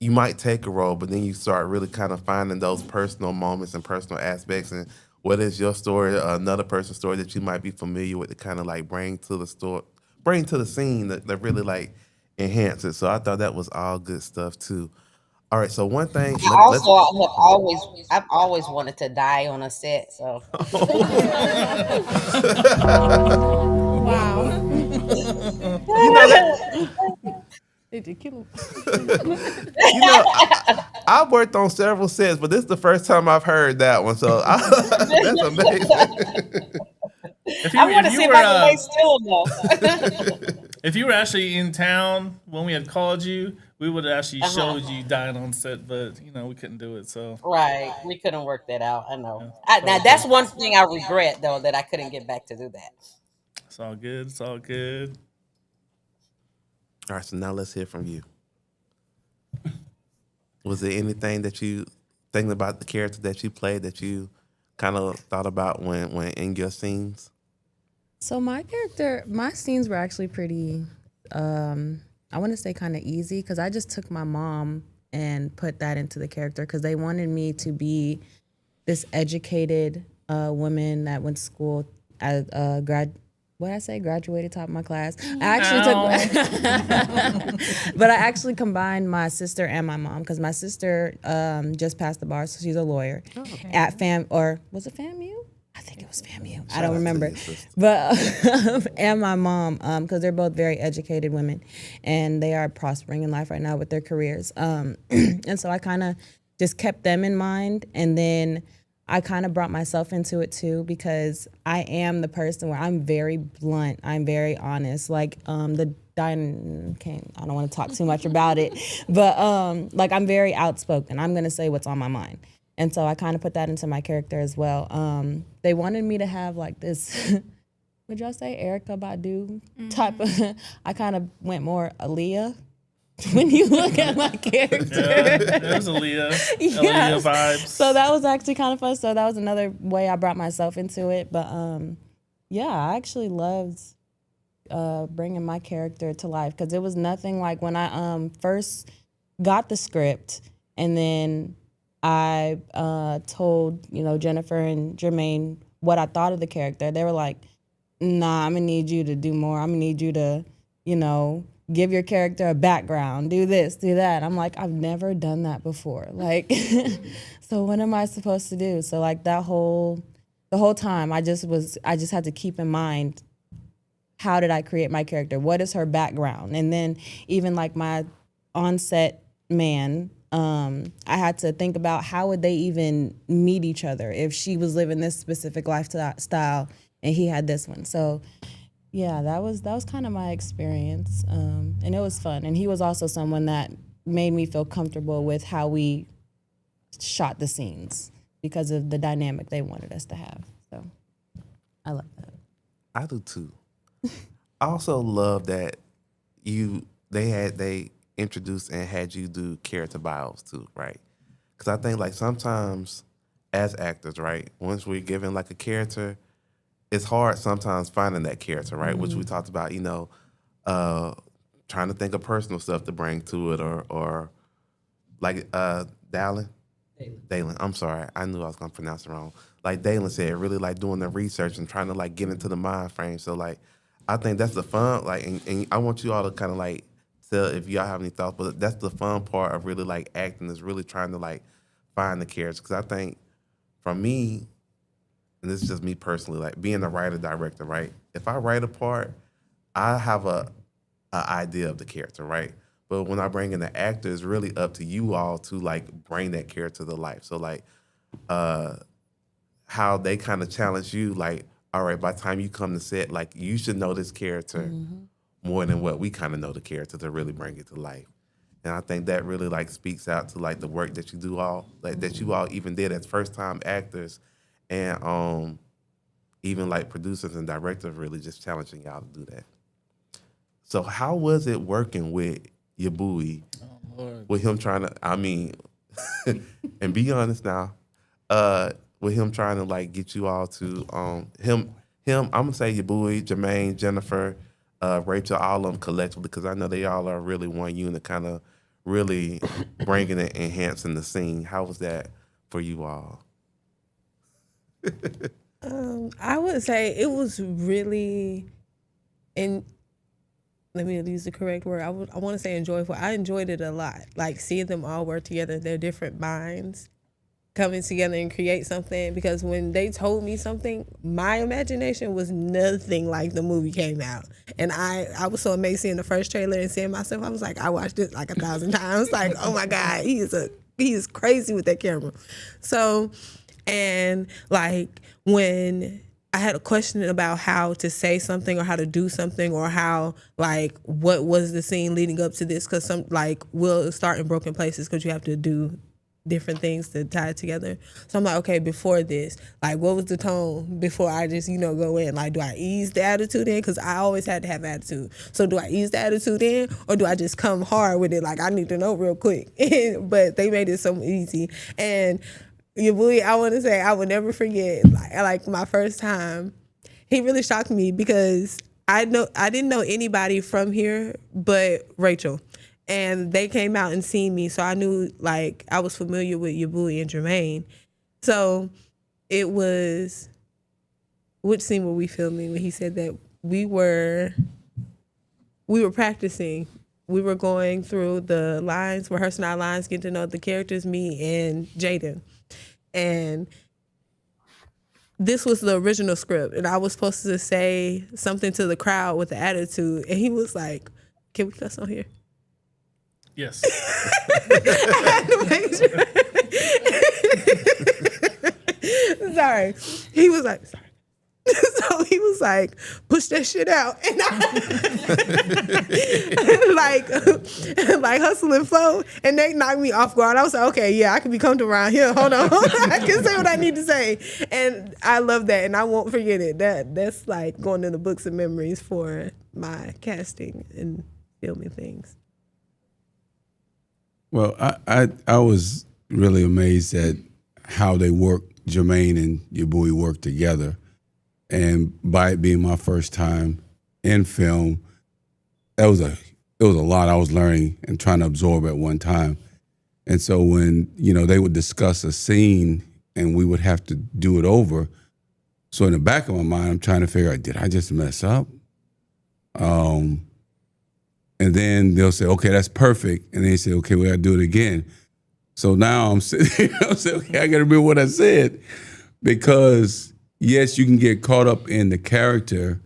you might take a role, but then you start really kind of finding those personal moments and personal aspects, and what is your story, another person's story that you might be familiar with, to kind of like bring to the scene that really like enhance it. So I thought that was all good stuff too. All right, so one thing, I let's. also I've always wanted to die on a set. So Wow. You know that. They did kill him. You know, I've worked on several sets, but this is the first time I've heard that one. So that's amazing. If I you want to if see you if were I can lay still though. if you were actually in town when we had called you, we would have actually Uh-huh. showed you dying on set, but we couldn't do it. So Right, we couldn't work that out. I know. yeah, it's all Now good. that's one thing I regret though, that I couldn't get back to do that. It's all good. It's all good. All right, so now let's hear from you. Was there anything that you thinking about the character that you played that you kind of thought about when in your scenes? So my scenes were actually pretty, I want to say kind of easy, because I just took my mom and put that into the character, because they wanted me to be this educated woman that went to school as what did I say? Graduated top of my class. I actually took, but I actually combined my sister and my mom, because my sister just passed the bar, so she's a lawyer at was it FAMU? I think it was FAMU. I don't remember, but and my mom, because they're both very educated women, and they are prospering in life right now with their careers. And so I kind of just kept them in mind, and then I kind of brought myself into it too, because I am the person where I'm very blunt, I'm very honest. Like I don't want to talk too much about it, but like I'm very outspoken. I'm gonna say what's on my mind. And so I kind of put that into my character as well. They wanted me to have like this, would y'all say Erica Badu type of, I kind of went more Aaliyah when you look at my character. Yeah, it was Aaliyah. Aaliyah vibes. So that was actually kind of fun. So that was another way I brought myself into it. But yeah, I actually loved bringing my character to life, because it was nothing like when I first got the script, and then I told Jennifer and Jermaine what I thought of the character. They were like, "Nah, I'm gonna need you to do more. I'm gonna need you to, give your character a background. Do this, do that." I'm like, I've never done that before. Like, so what am I supposed to do? So like the whole time, I just had to keep in mind, how did I create my character? What is her background? And then even like my on-set man, I had to think about how would they even meet each other if she was living this specific lifestyle and he had this one. So yeah, that was kind of my experience, and it was fun. And he was also someone that made me feel comfortable with how we shot the scenes, because of the dynamic they wanted us to have. So I love that. I do too. I also love that they introduced and had you do character bios too, right? Because I think like sometimes as actors, right, once we're given like a character, it's hard sometimes finding that character, right? Which we talked about, trying to think of personal stuff to bring to it, or like Dalen. I'm sorry, I knew I was gonna pronounce it wrong. Like Dalen said, really like doing the research and trying to like get into the mind frame. So like, I think that's the fun. Like, and I want you all to kind of like tell if y'all have any thoughts. But that's the fun part of really like acting, is really trying to like find the characters. Because I think for me, and this is just me personally, like being a writer director, right? If I write a part, I have a idea of the character, right? But when I bring in the actor, it's really up to you all to like bring that character to life. So like, how they kind of challenge you, like, all right, by the time you come to set, like you should know this character more than what we kind of know the character to really bring it to life. And I think that really like speaks out to like the work that you do all like that you all even did as first time actors, and even like producers and directors really just challenging y'all to do that. So how was it working with your boy? With him trying to, I mean, and be honest now, with him trying to like get you all to him. I'm gonna say your boy, Jermaine, Jennifer, Rachel, all of them collectively, because I know they all are really one unit, kind of really bringing and enhancing the scene. How was that for you all? I would say it was really, and let me use the correct word. I want to say enjoyable. I enjoyed it a lot. Like seeing them all work together, their different minds coming together and create something. Because when they told me something, my imagination was nothing like the movie came out. And I was so amazed seeing the first trailer and seeing myself. I was like, I watched it like 1,000 times. Like, oh my God, he is crazy with that camera. So, and like when I had a question about how to say something or how to do something or how, like, what was the scene leading up to this? Because some, like, we'll start in broken places because you have to do different things to tie it together. So I'm like, okay, before this, like, what was the tone before I just, go in? Like, do I ease the attitude in? Because I always had to have attitude. So do I ease the attitude in or do I just come hard with it? Like, I need to know real quick. But they made it so easy. And your boy, I want to say, I would never forget, like my first time, he really shocked me because I didn't know anybody from here but Rachel. And they came out and seen me, so I knew, like, I was familiar with your boy and Jermaine. So it was, which scene were we filming when he said that? We were practicing. We were going through the lines, rehearsing our lines, getting to know the characters, me and Jaden. And this was the original script, and I was supposed to say something to the crowd with the attitude, and he was like, "Can we cuss on here?" Yes. I had to make sure. Sorry. He was like, sorry. So he was like, push that shit out. And I, like hustle and flow. And they knocked me off guard. I was like, okay, yeah, I can be comfortable around here. Hold on. I can say what I need to say. And I love that. And I won't forget it. That's like going in the books of memories for my casting and filming things. Well, I was really amazed at how they worked, Jermaine and your boy worked together. And by it being my first time in film, it was a lot I was learning and trying to absorb at one time. And so when, they would discuss a scene and we would have to do it over, so in the back of my mind, I'm trying to figure out, did I just mess up? And then they'll say, okay, that's perfect. And then they say, okay, we got to do it again. So now I'm sitting here, I'm saying, okay, I got to remember what I said. Because, yes, you can get caught up in the character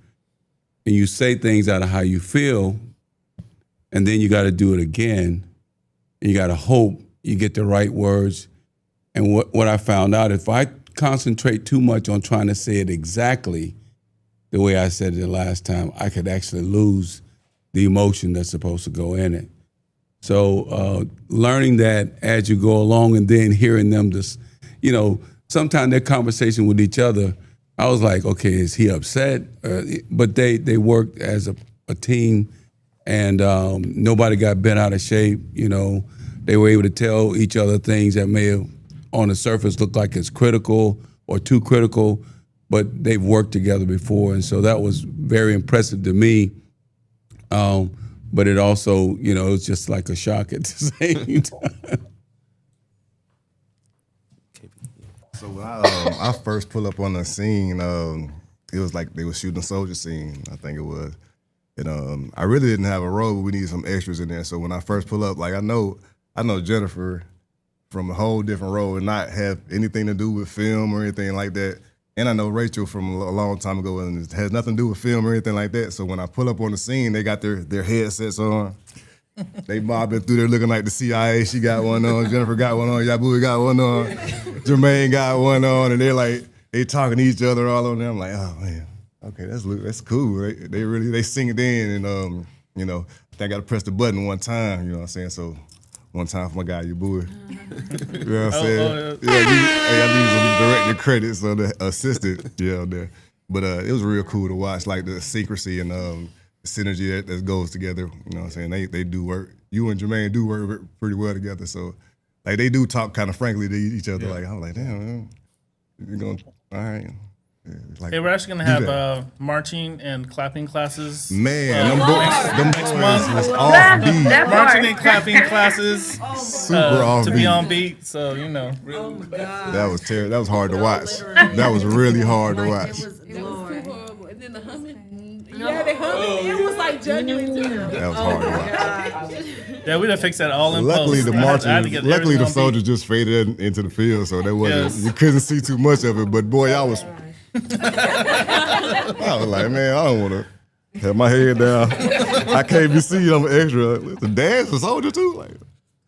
and you say things out of how you feel, and then you got to do it again. And you got to hope you get the right words. And what I found out, if I concentrate too much on trying to say it exactly the way I said it the last time, I could actually lose the emotion that's supposed to go in it. So learning that as you go along and then hearing them just, sometimes their conversation with each other, I was like, okay, is he upset? But they worked as a team, and nobody got bent out of shape. They were able to tell each other things that may have on the surface looked like it's critical or too critical, but they've worked together before. And so that was very impressive to me. But it also, it was just like a shock at the same time. So when I first pull up on the scene, it was like they were shooting a soldier scene, I think it was. And I really didn't have a role, but we needed some extras in there. So when I first pull up, like I know Jennifer from a whole different role and not have anything to do with film or anything like that. And I know Rachel from a long time ago, and it has nothing to do with film or anything like that. So when I pull up on the scene, they got their headsets on. They mobbing through there looking like the CIA. She got one on. Jennifer got one on. Yabu got one on. Jermaine got one on. And they're like, they talking to each other all on there. I'm like, oh man, okay, that's cool. They sing it in. And, I got to press the button one time. You know what I'm saying? So one time for my guy, your boy. You know what I'm saying? I need some director credits on the assistant. Yeah, there. But it was real cool to watch, like the secrecy and the synergy that goes together. You know what I'm saying? They do work. You and Jermaine do work pretty well together. So like they do talk kind of frankly to each other. Like I'm like, damn, man, you're going, all right. Yeah, like, Hey, we're actually gonna have marching and clapping classes. Man, them boys next month. was off beat. Marching and clapping classes. Super off to beat. be on beat. So you know. That was terrible. That was hard to watch. That was really hard to watch. It was too horrible. And then the humming. Yeah, they humming. It was like genuine terrible. That was hard to watch. Yeah, we'd have fixed that all in Luckily, post. the I had to marching. get Luckily, everything the on soldiers just faded into the field, so that wasn't. Yes. You couldn't see too much of it. But boy, I was. I was like, man, I don't want to have my head down. I can't be seen. I'm an extra. The dance was soldier too. Like,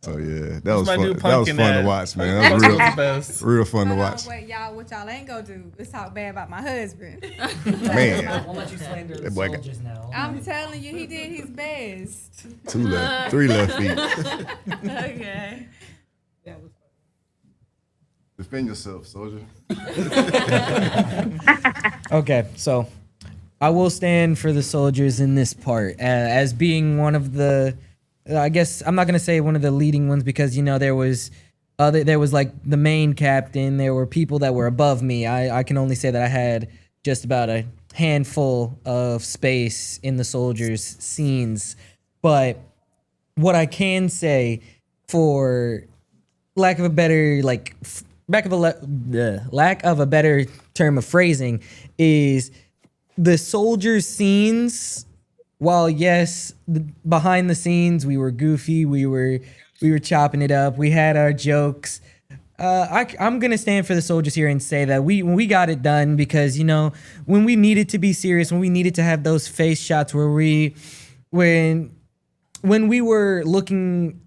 so yeah, that was my fun. new That was pumpkin fun ad. to watch, man. That was real, the best. real fun to Hold on, watch. wait, y'all, what y'all ain't gonna do is talk bad about my husband. Man, Won't let you slander that boy got soldiers now. I'm telling you, he did his best. 2 left, 3 left feet. Okay. Defend yourself, soldier. Okay, so I will stand for the soldiers in this part as being one of the. I guess I'm not gonna say one of the leading ones because there was like the main captain. There were people that were above me. I can only say that I had just about a handful of space in the soldiers' scenes, but what I can say, for lack of a better lack of a better term of phrasing, is the soldiers' scenes. While yes, behind the scenes we were goofy, we were chopping it up, we had our jokes. I'm gonna stand for the soldiers here and say that we got it done because when we needed to be serious, when we needed to have those face shots where when we were looking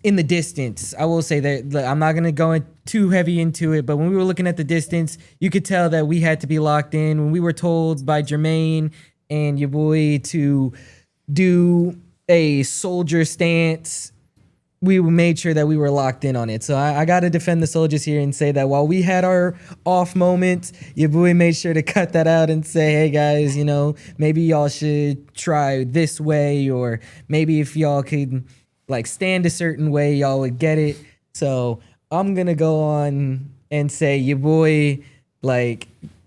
in the distance, I will say that I'm not gonna go too heavy into it, but when we were looking at the distance, you could tell that we had to be locked in. When we were told by Jermaine and your boy to do a soldier stance, we made sure that we were locked in on it. So I got to defend the soldiers here and say that while we had our off moments, your boy made sure to cut that out and say, hey guys, maybe y'all should try this way, or maybe if y'all could stand a certain way, y'all would get it. So I'm going to go on and say your boy,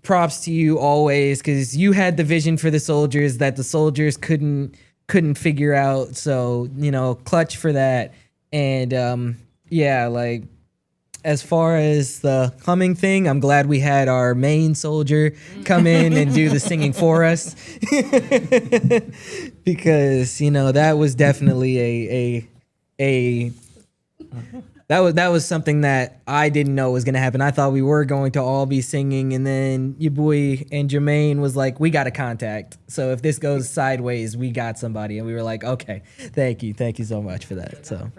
props to you always, because you had the vision for the soldiers that the soldiers couldn't figure out. So clutch for that. And as far as the humming thing, I'm glad we had our main soldier come in and do the singing for us, because that was definitely that was something that I didn't know was gonna happen. I thought we were going to all be singing, and then your boy and Jermaine was like, "We got a contact. So if this goes sideways, we got somebody." And we were like, "Okay, thank you so much for that." So.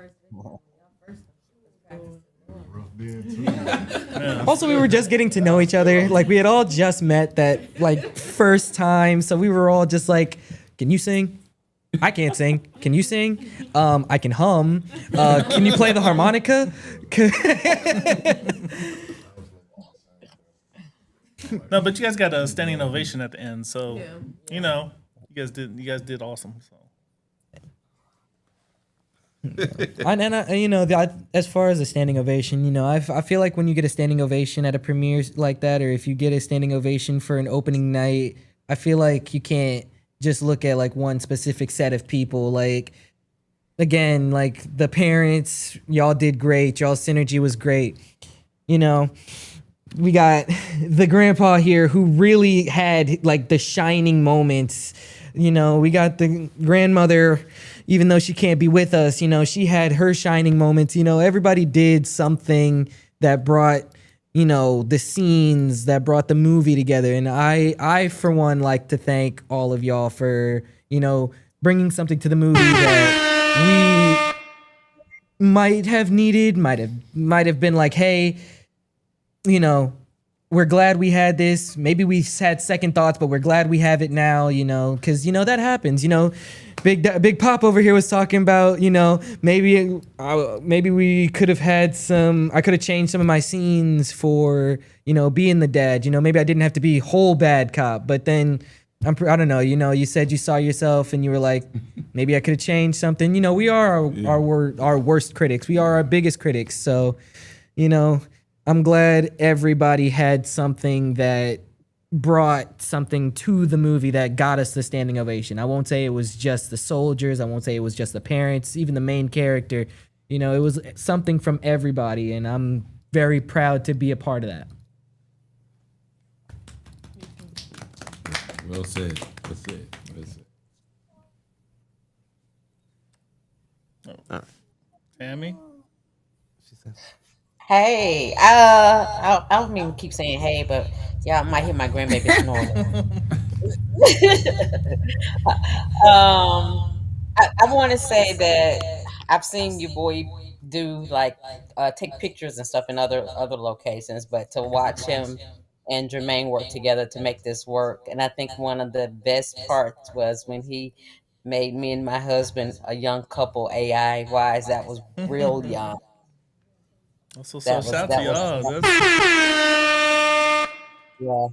Also, we were just getting to know each other. We had all just met that first time, so we were all just like, "Can you sing? I can't sing. Can you sing? I can hum. Can you play the harmonica?" No, but you guys got a standing ovation at the end, so you guys did awesome. So. As far as a standing ovation, I feel like when you get a standing ovation at a premiere like that, or if you get a standing ovation for an opening night, I feel like you can't just look at one specific set of people. Again, the parents, y'all did great. Y'all's synergy was great. We got the grandpa here who really had the shining moments. We got the grandmother, even though she can't be with us, she had her shining moments. Everybody did something that brought, the scenes, that brought the movie together. And I for one, like to thank all of y'all for, bringing something to the movie that we might have needed, might have been hey, we're glad we had this. Maybe we had second thoughts, but we're glad we have it now, because, that happens. Big Pop over here was talking about, maybe we could have had I could have changed some of my scenes for, being the dad. Maybe I didn't have to be whole bad cop, but then I don't know, you said you saw yourself and you were like, maybe I could have changed something. We are our worst critics. We are our biggest critics. So, I'm glad everybody had something that brought something to the movie that got us the standing ovation. I won't say it was just the soldiers. I won't say it was just the parents, even the main character. It was something from everybody, and I'm very proud to be a part of that. Well said. Well said. Well said. Tammy? She said. Hey, I don't mean to keep saying hey, but y'all might hear my grandbaby snoring. I want to say that I've seen your boy do like take pictures and stuff in other locations, but to watch him and Jermaine work together to make this work, and I think one of the best parts was when he made me and my husband a young couple AI wise. That was brilliant. So That shout to y'all. yeah.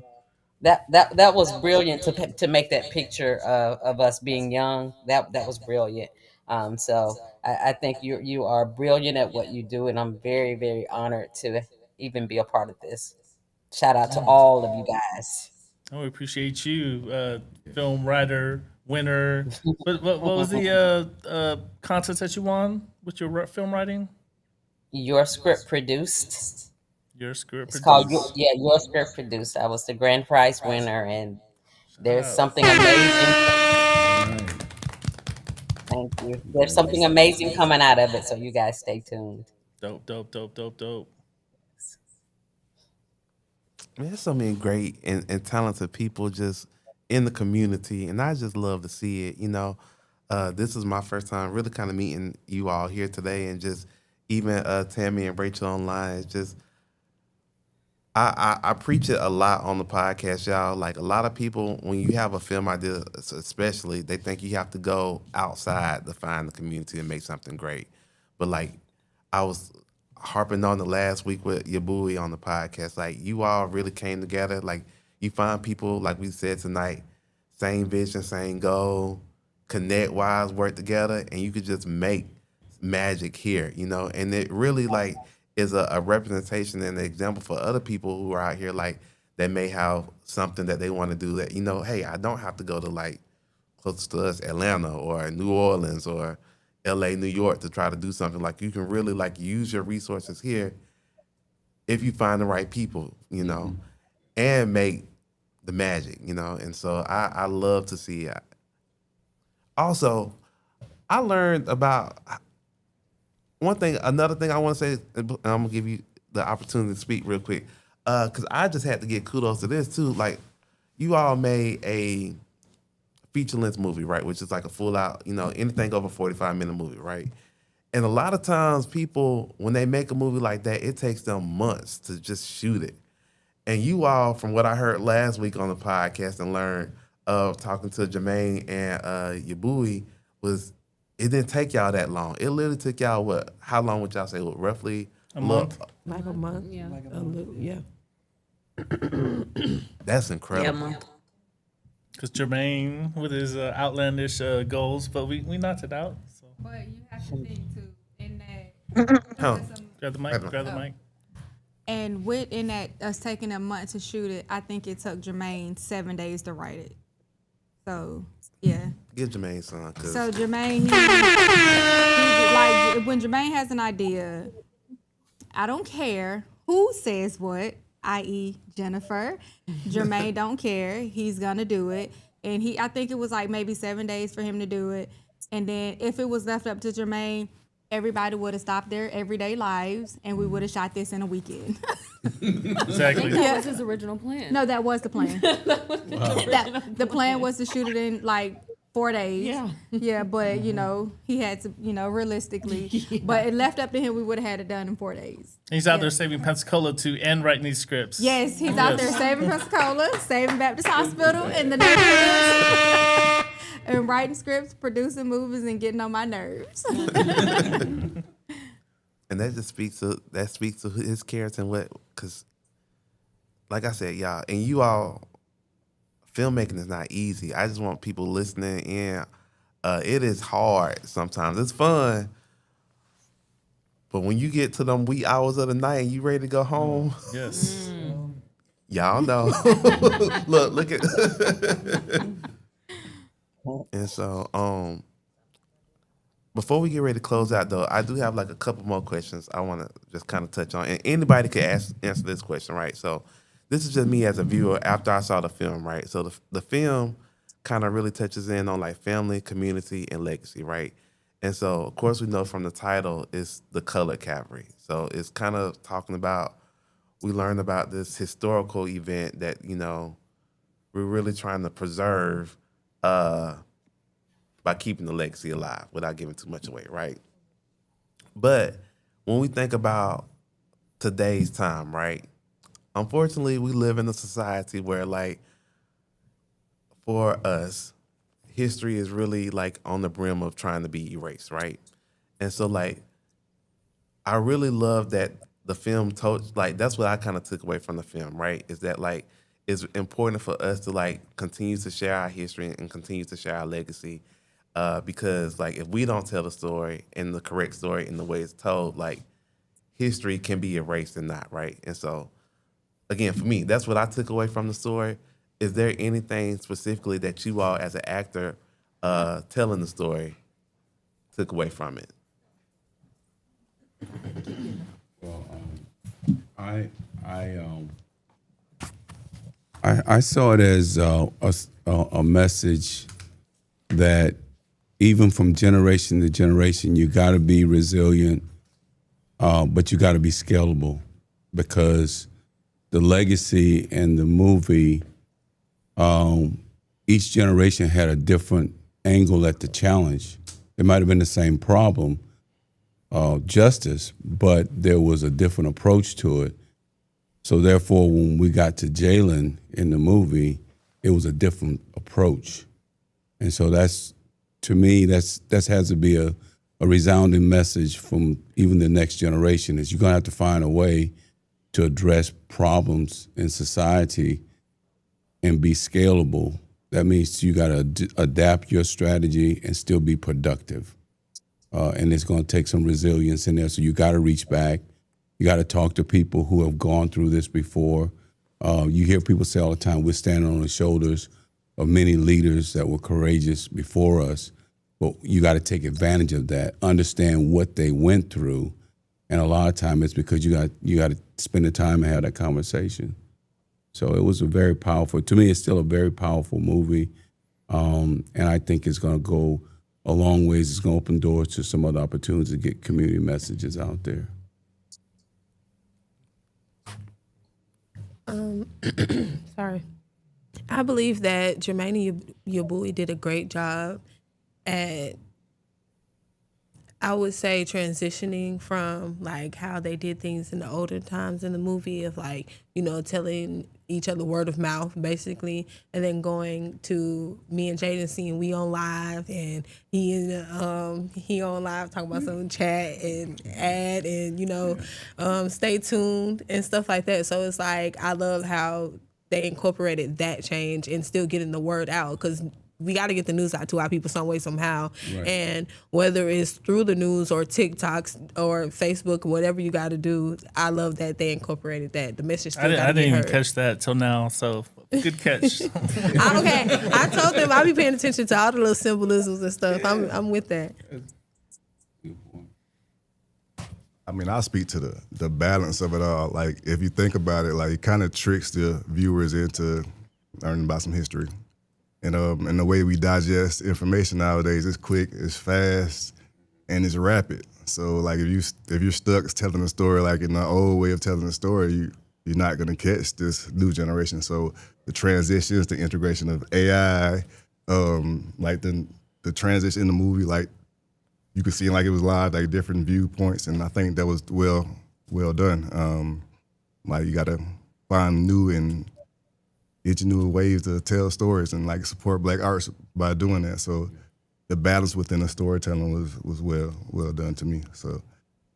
That was brilliant to make that picture of us being young. That was brilliant. So I think you are brilliant at what you do, and I'm very, very honored to even be a part of this. Shout out to all of you guys. Oh, we appreciate you, film writer, winner. What was the contest that you won with your film writing? Your script produced. Your script It's produced. called Your Script Produced. I was the grand prize winner, and there's something amazing. Thank you. There's something amazing coming out of it, so you guys stay tuned. Dope. Man, there's so many great and talented people just in the community, and I just love to see it. This is my first time really kind of meeting you all here today, and just even Tammy and Rachel online. It's just I preach it a lot on the podcast, y'all. Like a lot of people, when you have a film idea, especially, they think you have to go outside to find the community and make something great. But like I was harping on the last week with Yabui on the podcast, like you all really came together. Like you find people, like we said tonight, same vision, same goal, connect wise, work together, and you could just make magic here, and it really like is a representation and an example for other people who are out here like that may have something that they want to do that, hey, I don't have to go to like close to us, Atlanta or New Orleans or LA, New York to try to do something. Like you can really like use your resources here if you find the right people, and make the magic, and so I love to see it. Also, I learned about another thing I want to say, and I'm gonna give you the opportunity to speak real quick, because I just had to give kudos to this too. Like, you all made a feature-length movie, right? Which is like a full-out, anything over 45-minute movie, right? And a lot of times, people when they make a movie like that, it takes them months to just shoot it. And you all, from what I heard last week on the podcast and learned of talking to Jermaine and Yabui, was it didn't take y'all that long. It literally took y'all how long would y'all say? Roughly a month? Like a month. Yeah. Yeah. That's incredible. Yeah, Because Jermaine with his outlandish goals, but we knocked it out. So. But you have to think too, in that. Grab the mic. And within that, us taking a month to shoot it, I think it took Jermaine 7 days to write it. So, yeah. Give Jermaine some. So Jermaine, he like when Jermaine has an idea, I don't care who says what, i.e. Jennifer. Jermaine don't care. He's gonna do it. And I think it was like maybe 7 days for him to do it. And then if it was left up to Jermaine, everybody would have stopped their everyday lives and we would have shot this in a weekend. Exactly. That was his original plan. No, that was the plan. Wow. The plan was to shoot it in like 4 days. Yeah. Yeah, but you know, he had to, you know, realistically. But it left up to him, we would have had it done in 4 days. He's out there saving Pensacola too and writing these scripts. Yes, he's out there saving Pensacola, saving Baptist Hospital in the neighborhood, and writing scripts, producing movies, and getting on my nerves. And that just speaks to his character and what, because like I said, y'all, and you all, filmmaking is not easy. I just want people listening in. It is hard sometimes. It's fun. But when you get to them wee hours of the night and you ready to go home, Yes. y'all know. look at. And so, before we get ready to close out, though, I do have like a couple more questions I want to just kind of touch on. And anybody could answer this question, right? So this is just me as a viewer after I saw the film, right? So the film kind of really touches in on like family, community, and legacy, right? And so, of course, we know from the title, it's the Colored Cavalry. So it's kind of talking about, we learn about this historical event that, you know, we're really trying to preserve by keeping the legacy alive without giving too much away, right? But when we think about today's time, right? Unfortunately, we live in a society where, like, for us, history is really like on the brim of trying to be erased, right? And so, like, I really love that the film told, like, that's what I kind of took away from the film, right? Is that, like, it's important for us to, like, continue to share our history and continue to share our legacy. Because, like, if we don't tell the story and the correct story in the way it's told, like, history can be erased and not, right? And so, again, for me, that's what I took away from the story. Is there anything specifically that you all, as an actor, telling the story, took away from it? Well, I saw it as a message that even from generation to generation, you got to be resilient, but you got to be scalable, because the legacy and the movie, each generation had a different angle at the challenge. It might have been the same problem, justice, but there was a different approach to it. So therefore, when we got to Jalen in the movie, it was a different approach. And so that's, to me, that has to be a resounding message from even the next generation, is you're gonna have to find a way to address problems in society and be scalable. That means you gotta adapt your strategy and still be productive. And it's gonna take some resilience in there. So you gotta reach back. You gotta talk to people who have gone through this before. You hear people say all the time, we're standing on the shoulders of many leaders that were courageous before us. But you gotta take advantage of that, understand what they went through. And a lot of time it's because you got to spend the time and have that conversation. So it was a very powerful, to me, it's still a very powerful movie. And I think it's going to go a long ways. It's going to open doors to some other opportunities to get community messages out there. Sorry. I believe that Jermaine Yabui did a great job at, I would say, transitioning from like how they did things in the older times in the movie of like, you know, telling each other word of mouth basically, and then going to me and Jaden seeing we on live, and he on live talking about some chat and ad and, you know, stay tuned and stuff like that. So it's like, I love how they incorporated that change and still getting the word out, because we got to get the news out to our people some way, somehow. Right. And whether it's through the news or TikToks or Facebook, whatever you got to do, I love that they incorporated that. The message still I didn't even heard. catch that till now, so good catch. Okay, I told them I'll be paying attention to all the little symbolisms and stuff. I'm with that. I mean, I'll speak to the balance of it all. Like, if you think about it, like, it kind of tricks the viewers into learning about some history. And the way we digest information nowadays, it's quick, it's fast, and it's rapid. So, like, if you're stuck telling a story like in the old way of telling a story, you're not gonna catch this new generation. So the transitions, the integration of AI, like the transition in the movie, like you could see like it was live, like different viewpoints, and I think that was well done. Like you got to find new and ingenuous ways to tell stories and like support Black arts by doing that. So the balance within the storytelling was well done to me. So,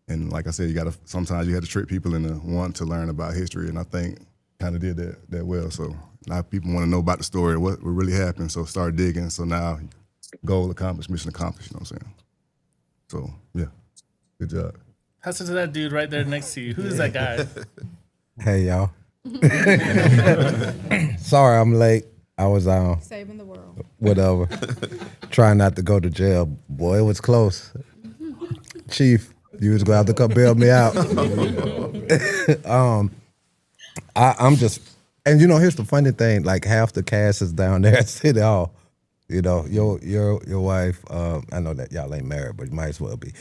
and like I said, sometimes you have to trick people into wanting to learn about history, and I think kind of did that well. So a lot of people want to know about the story, what really happened. So start digging. So now goal accomplished, mission accomplished. You know what I'm saying? So yeah, good job. How's to that dude right there next to you? Who is that guy? Hey y'all. Sorry I'm late. I was Saving the world. whatever. Trying not to go to jail. Boy, it was close. Chief, you was gonna have to come bail me out. I'm just, and here's the funny thing, like half the cast is down there at City Hall. Your wife, I know that y'all ain't married, but you might as well be.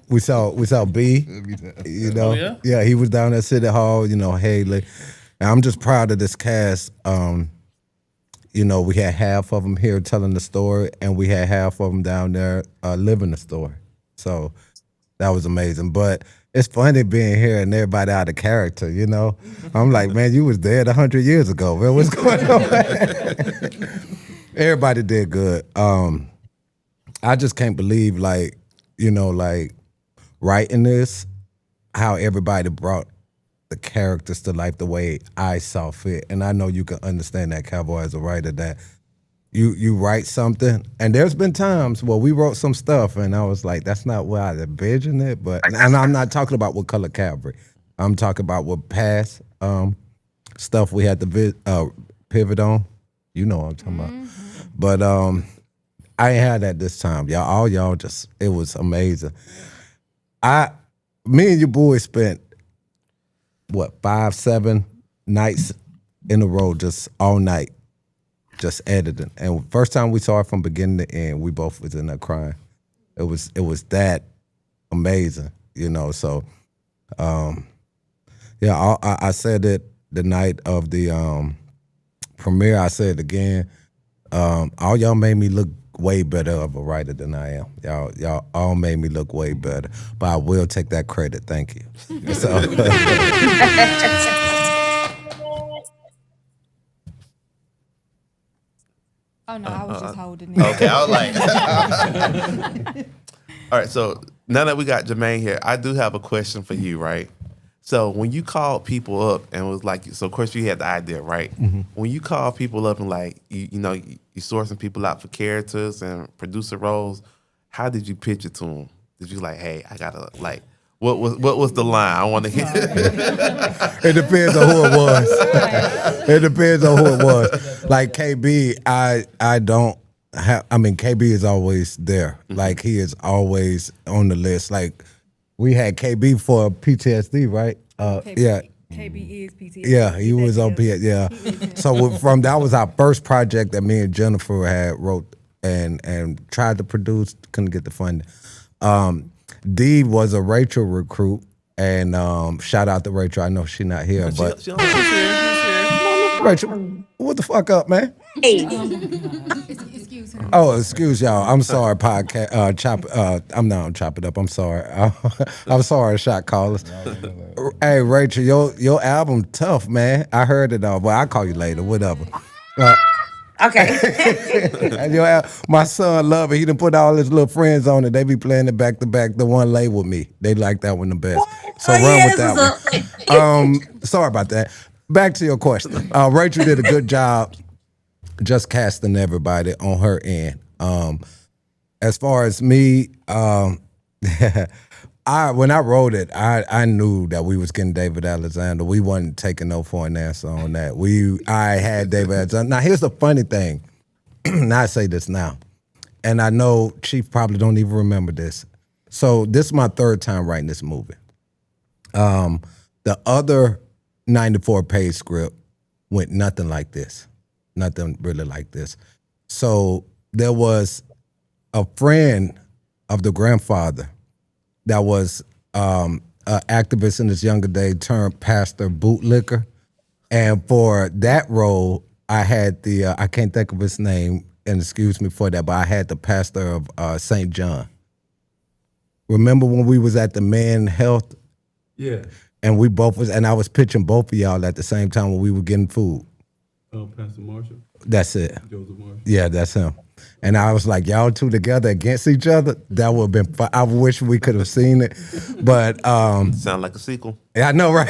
We saw B, Oh, yeah? yeah, he was down at City Hall, Haley. And I'm just proud of this cast. We had half of them here telling the story, and we had half of them down there living the story. So that was amazing. But it's funny being here and everybody out of character, I'm like, man, you was dead 100 years ago, man. What's going on? Everybody did good. I just can't believe, like writing this, how everybody brought the characters to life the way I saw fit. And I know you can understand that, Cowboy, as a writer, that you write something, and there's been times where we wrote some stuff and I was like, that's not where I envisioned it. But and I'm not talking about what color Cavalry. I'm talking about what past stuff we had to pivot on. You know what I'm talking about. But I ain't had that this time. All y'all just, it was amazing. Me and your boy spent 5-7 nights in a row, just all night, just editing. And first time we saw it from beginning to end, we both was in there crying. It was that amazing, So, I said it the night of the premiere. I said it again. All y'all made me look way better of a writer than I am. Y'all all made me look way better. But I will take that credit. Thank you. So, Oh no, I was just holding it. Okay, I was like, all right. So now that we got Jermaine here, I do have a question for you, right? So when you called people up and was like, so of course you had the idea, right? Mm-hmm. When you call people up and like, you sourcing people out for characters and producer roles, how did you pitch it to them? Did you like, hey, I gotta like, what was the line? I want to hear. it depends on who it was. It depends on who it was. Like KB, I don't have. I mean, KB is always there. Like he is always on the list. Like we had KB for PTSD, right? Yeah. KB is PTSD. Yeah, he was on PS. Yeah. So from that was our first project that me and Jennifer had wrote and tried to produce, couldn't get the funding. D was a Rachel recruit, and shout out to Rachel. I know she's not here, but She's here. Rachel, what the fuck up, man? Excuse him. Oh, excuse y'all. I'm sorry, podcast. I'm not on Chop It Up. I'm sorry. I'm sorry, shot callers. Hey, Rachel, your album tough, man. I heard it all. Well, I'll call you later. Whatever. Okay. And my son love it. He done put all his little friends on it. They be playing it back to back. The one lay with me. They like that one the best. So run with that one. Sorry about that. Back to your question. Rachel did a good job just casting everybody on her end. As far as me, when I wrote it, I knew that we was getting David Alexander. We wasn't taking no for an answer on that. I had David Alexander. Now here's the funny thing. And I say this now, and I know Chief probably don't even remember this. So this is my third time writing this movie. The other 94-page script went nothing like this. Nothing really like this. So there was a friend of the grandfather that was an activist in his younger day turned pastor bootlicker. And for that role, I had the I can't think of his name, and excuse me for that, but I had the pastor of St. John. Remember when we was at the Men Health? Yeah. And we both was, and I was pitching both of y'all at the same time when we were getting food. Oh, Pastor Marshall. That's it. Joseph Marshall. Yeah, that's him. And I was like, y'all two together against each other, that would have been fun. I wish we could have seen it. But sound like a sequel. Yeah, I know, right?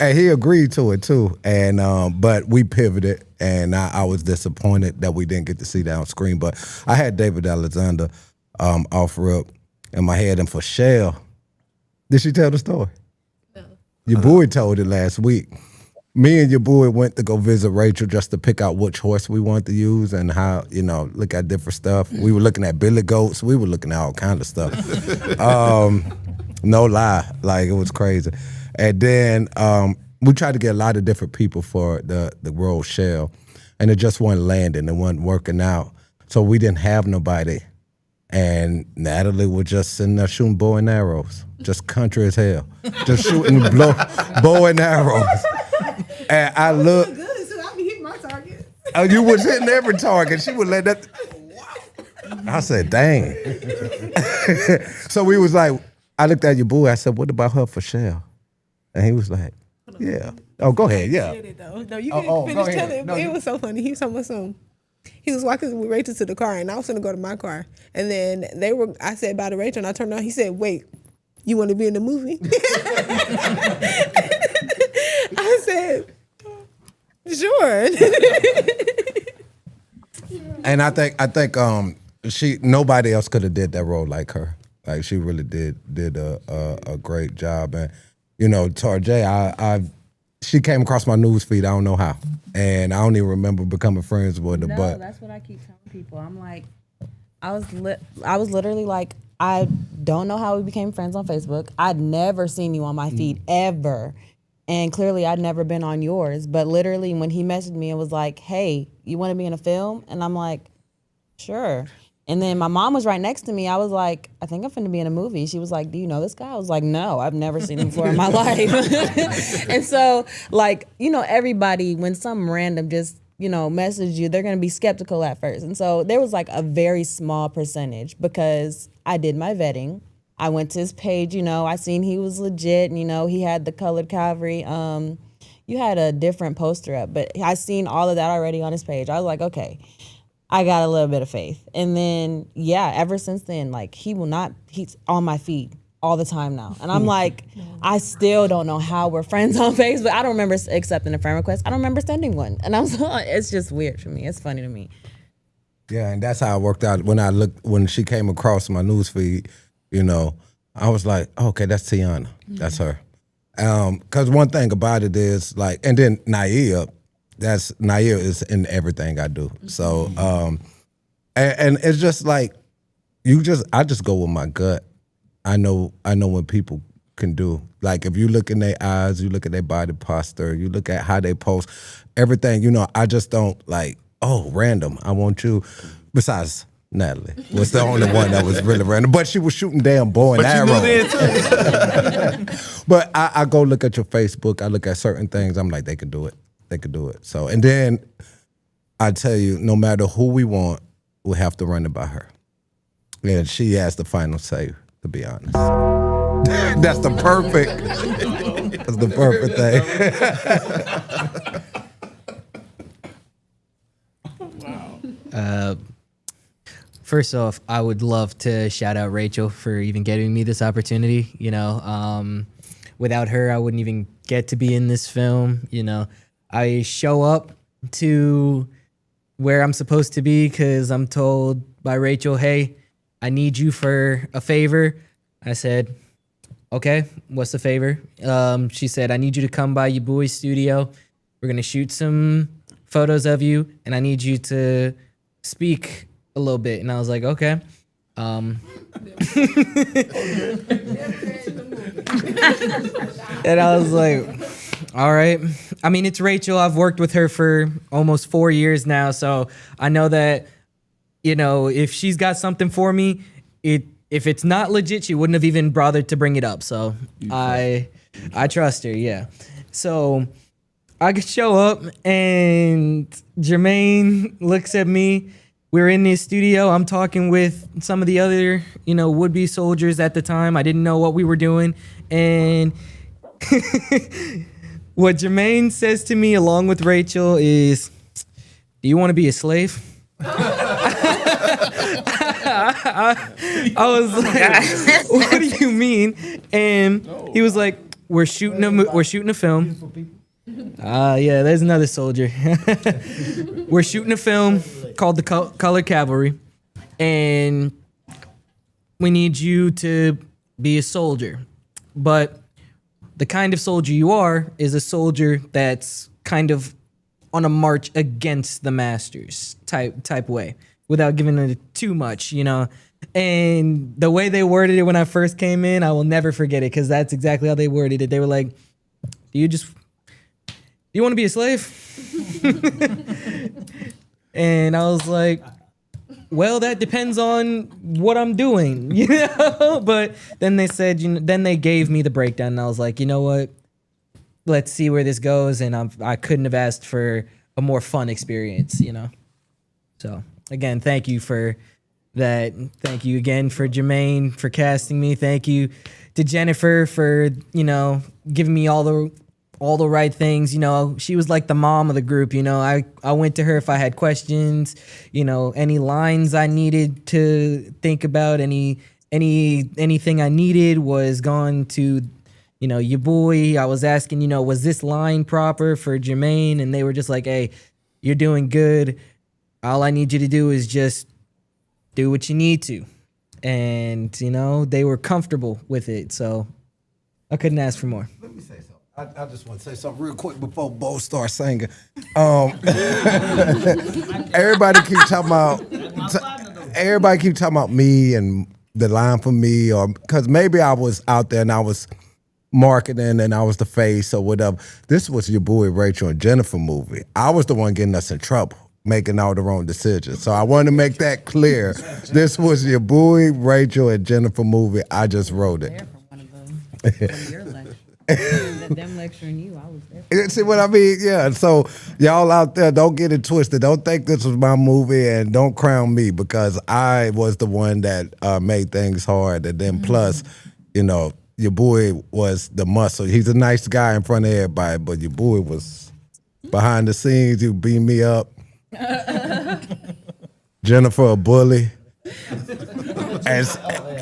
And he agreed to it too. And but we pivoted, and I was disappointed that we didn't get to see that on screen. But I had David Alexander offer up in my head, and for Shell, did she tell the story? No. Your boy told it last week. Me and your boy went to go visit Rachel just to pick out which horse we wanted to use and how, look at different stuff. We were looking at billy goats. We were looking at all kind of stuff. No lie. Like, it was crazy. And then we tried to get a lot of different people for the role Shell, and it just wasn't landing. It wasn't working out. So we didn't have nobody. And Natalie was just sitting there shooting bow and arrows, just country as hell, just shooting bow and arrows. And I looked. Good, so I be hitting my target. Oh, you was hitting every target. She would let that. I said, dang. So we was like, I looked at your boy. I said, what about her for Shell? And he was like, yeah. Oh, go ahead. Yeah. No, you can finish telling it. It was so funny. He was talking about something. He was walking with Rachel to the car, and I was gonna go to my car. And then I said bye to Rachel, and I turned around. He said, wait, you want to be in the movie? I said, sure. And I think nobody else could have did that role like her. Like, she really did a great job. And Tarjay, she came across my news feed. I don't know how, and I don't even remember becoming friends with her. No, but that's what I keep telling people. I'm like, I was literally like, I don't know how we became friends on Facebook. I'd never seen you on my feed ever. And clearly I'd never been on yours. But literally when he messaged me, it was like, hey, you want to be in a film? And I'm like, sure. And then my mom was right next to me. I was like, I think I'm finna be in a movie. She was like, do you know this guy? I was like, no, I've never seen him before in my life. And so, like, everybody, when some random just, message you, they're gonna be skeptical at first. And so there was like a very small percentage because I did my vetting. I went to his page, I seen he was legit, and, he had the colored Cavalry. You had a different poster up, but I seen all of that already on his page. I was like, okay, I got a little bit of faith. And then, yeah, ever since then, like, he's on my feed all the time now. And I'm like, I still don't know how we're friends on Facebook. I don't remember accepting a friend request. I don't remember sending one. And it's just weird for me. It's funny to me. Yeah, and that's how it worked out. When she came across my news feed, I was like, okay, that's Tiana. That's her. Because one thing about it is, like, and then Naia is in everything I do. So, and it's just like, I just go with my gut. I know what people can do. Like, if you look in their eyes, you look at their body posture, you look at how they post, everything, I just don't like, oh, random, I want you. Besides, Natalie was the only one that was really random, but she was shooting damn bow and arrow. But I go look at your Facebook, I look at certain things, I'm like, they could do it. They could do it. So, and then I tell you, no matter who we want, we have to run it by her. And she has the final say, to be honest. That's the perfect thing. Wow. First off, I would love to shout out Rachel for even giving me this opportunity. Without her, I wouldn't even get to be in this film. I show up to where I'm supposed to be because I'm told by Rachel, hey, I need you for a favor. I said, okay, what's the favor? She said, I need you to come by your boy's studio. We're going to shoot some photos of you, and I need you to speak a little bit. And I was like, okay. And I was like, all right. I mean, it's Rachel. I've worked with her for almost 4 years now, so I know that, if she's got something for me, if it's not legit, she wouldn't have even bothered to bring it up. So I trust her, yeah. So I could show up and Jermaine looks at me. We're in the studio. I'm talking with some of the other, would-be soldiers at the time. I didn't know what we were doing. And what Jermaine says to me along with Rachel is, do you want to be a slave? I was like, what do you mean? And he was like, we're shooting a film. Yeah, there's another soldier. We're shooting a film called The Color Cavalry, and we need you to be a soldier. But the kind of soldier you are is a soldier that's kind of on a march against the masters type way, without giving it too much, And the way they worded it when I first came in, I will never forget it, because that's exactly how they worded it. They were like, do you want to be a slave? And I was like, well, that depends on what I'm doing, But then they said, then they gave me the breakdown, and I was like, you know what? Let's see where this goes. And I couldn't have asked for a more fun experience, So again, thank you for that. Thank you again for Jermaine for casting me. Thank you to Jennifer for, giving me all the right things. She was like the mom of the group. I went to her if I had questions, any lines I needed to think about, anything I needed was gone to, your boy. I was asking, was this line proper for Jermaine? And they were just like, hey, you're doing good. All I need you to do is just do what you need to. And, they were comfortable with it. So I couldn't ask for more. Let me say something. I just want to say something real quick before Bo starts singing. Everybody keep talking about me and the line for me, or because maybe I was out there and I was marketing and I was the face or whatever. This was your boy Rachel and Jennifer movie. I was the one getting us in trouble, making all the wrong decisions. So I want to make that clear. This was your boy Rachel and Jennifer movie. I just wrote it. Them lecturing you, I was there. See what I mean? Yeah. So y'all out there, don't get it twisted. Don't think this was my movie, and don't crown me, because I was the one that made things hard. And then plus, your boy was the muscle. He's a nice guy in front of everybody, but your boy was behind the scenes. You beat me up. Jennifer a bully.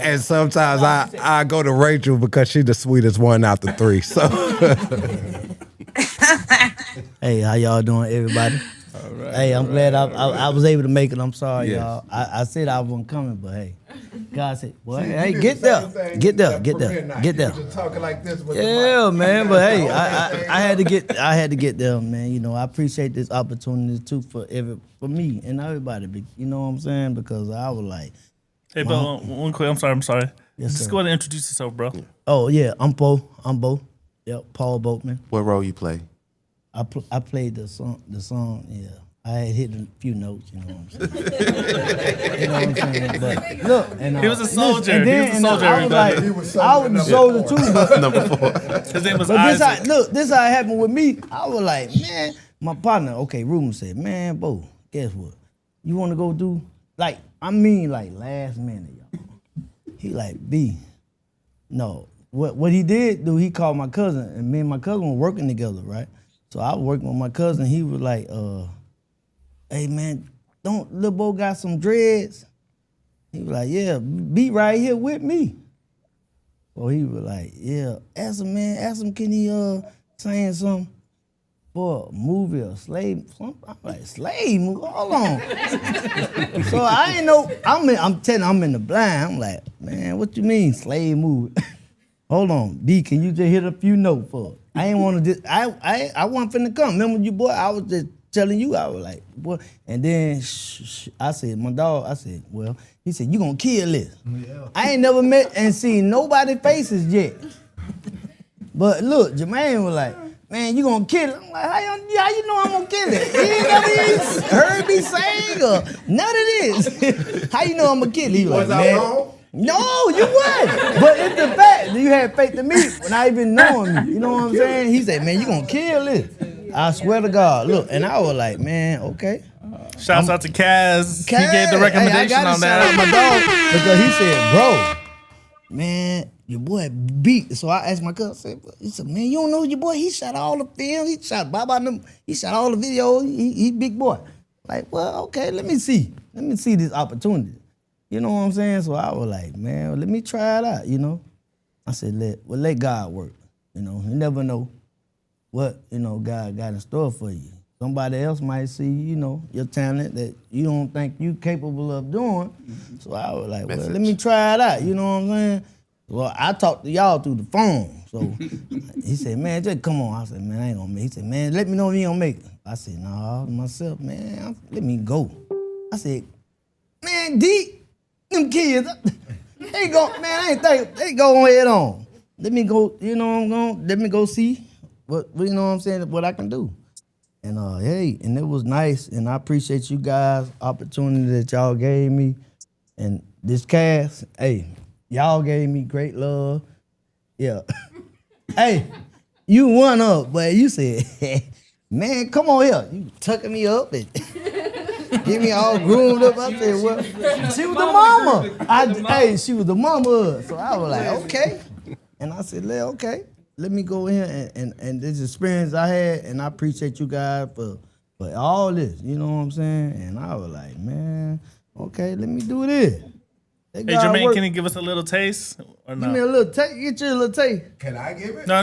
And sometimes I go to Rachel because she's the sweetest one out the three. So, hey, how y'all doing, everybody? All right, hey, I'm glad right, I was able to make it. I'm sorry, Yes. y'all. I said I wasn't coming, but hey, God said, "Boy, hey, get there, get there, get there, get there." Talking like this with Yeah, man. But hey, I had to get there, man. I appreciate this opportunity too for me and everybody. You know what I'm saying? Because I was like. Hey, Bo, one quick. I'm sorry. Yes, Just sir. go ahead and introduce yourself, bro. Oh yeah, I'm Bo. Yep, Paul Boatman. What role you play? I played the song. Yeah, I had hit a few notes. You know what I'm saying? You know what I'm saying? But look, and He was a soldier. And then, He was a soldier, I was like, everybody. I was a soldier too. But Number 4. His name was But Isaac. this how it happened with me. I was like, man, my partner, Ruben said, man, Bo, guess what? You want to go do like last minute, y'all. He like, B, no. What he did do, he called my cousin, and me and my cousin were working together, right? So I was working with my cousin. He was like, hey man, don't Lil Bo got some dreads? He was like, yeah, be right here with me. So he was like, yeah, ask him, can he saying something for a movie or slave? I'm like, slave movie? Hold on. So I ain't know, I'm in the blind. I'm like, man, what you mean slave movie? Hold on, B, can you just hit a few notes for it? I ain't want to, I wasn't finna come. Remember you, boy, I was just telling you, I was like, boy. And then I said, my dog, well, he said, you gonna kill this. Yeah. I ain't never met and seen nobody's faces yet. But look, Jermaine was like, man, you gonna kill it. I'm like, how you know I'm gonna kill it? You ain't never even heard me sing or none of this. How you know I'm gonna kill it? He was like, man. No, you wasn't. But it's the fact that you had faith in me without even knowing me. You know what I'm saying? He said, man, you gonna kill this. I swear to God. Look, and I was like, man, okay. Shouts out to Kaz. He gave the Hey, I recommendation gotta on shout out that. my dog because he said, bro, man, your boy beat. So I asked my cousin, he said, man, you don't know your boy? He shot all the film. He shot Baba and them. He shot all the videos. He big boy. Like, well, okay, let me see. Let me see this opportunity. You know what I'm saying? So I was like, man, let me try it out, you know? I said, let God work. You know, you never know what, you know, God got in store for you. Somebody else might see, you know, your talent that you don't think you capable of doing. So I was like, well, let me try it out. You know what I'm saying? Well, I talked to y'all through the phone. So he said, man, just come on. I said, man, I ain't gonna make it. He said, man, let me know if you gonna make it. I said, nah, myself, man, let me go. I said, man, D, them kids, they go, man, I ain't think, they go head on. Let me go, you know what I'm going, let me go see what, you know what I'm saying, what I can do. And hey, and it was nice, and I appreciate you guys, opportunity that y'all gave me. And this cast, hey, y'all gave me great love. Yeah. Hey, you won up, but you said, man, come on here. You tucking me up and get me all groomed up. I said, well, she was the mama. Hey, she was the mama. So I was like, okay. And I said, okay. Let me go in here and this experience I had, and I appreciate you guys for all this, you know what I'm saying? And I was like, man, okay, let me do this. Hey, Jermaine, can you give us a little taste? Or no? Give me a little taste. Get you a little taste. Can I give it? No.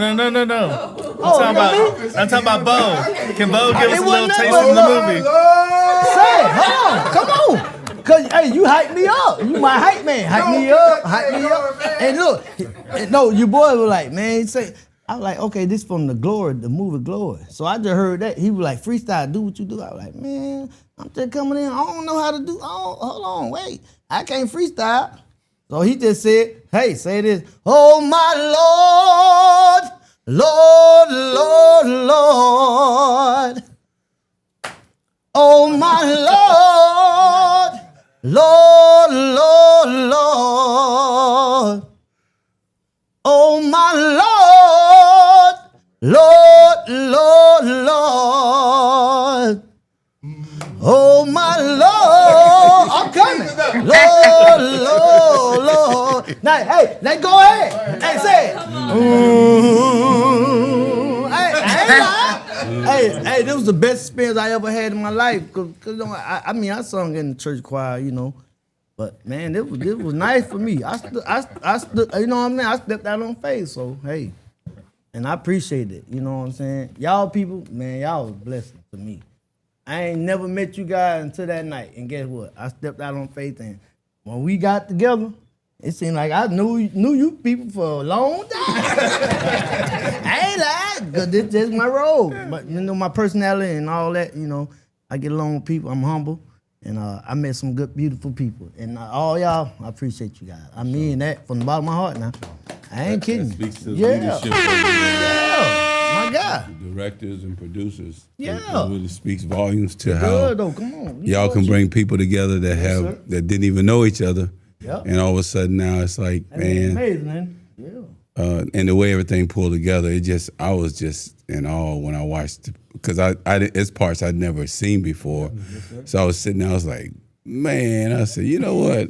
Oh, I'm talking about Bo. Can Bo give us a little taste but from the movie? Say it. Hold on. Come on. Cause hey, you hype me up. You my hype man. Hype me up. And look, no, your boy was like, man, I was like, okay, this from the movie Glory. So I just heard that. He was like, freestyle, do what you do. I was like, man, I'm just coming in. I don't know how to do. Oh, hold on, wait. I can't freestyle. So he just said, hey, say this. Oh my Lord, Lord, Lord, Lord. Oh my Lord, Lord, Lord, Lord. Oh my Lord, Lord, Lord, Lord. Oh my Lord, I'm coming. Lord, Lord, Lord. Now, hey, let's go ahead. Hey, say it. Hey, this was the best experience I ever had in my life. Cause you know, I sung in the church choir, you know. But man, it was nice for me. I stood, you know what I mean? I stepped out on faith, so hey. And I appreciate it, you know what I'm saying? Y'all people, man, y'all was a blessing to me. I ain't never met you guys until that night. And guess what? I stepped out on faith, and when we got together, it seemed like I knew you people for a long time. I ain't lying, because this is my role. But you know, my personality and all that, you know, I get along with people, I'm humble. And I met some good, beautiful people. And all y'all, I appreciate you guys. I mean that from the bottom of my heart now. I ain't kidding. That speaks to Yeah. leadership. Yeah, my God. Directors and producers. Yeah. It really speaks volumes to how Good though, come on. y'all can bring people together that that didn't even know each other. Yep. And all of a sudden now it's like, That's man. amazing, man. Yeah. And the way everything pulled together, I was just in awe when I watched it, because it's parts I'd never seen before. So I was sitting there, I was like, man, I said, you know what?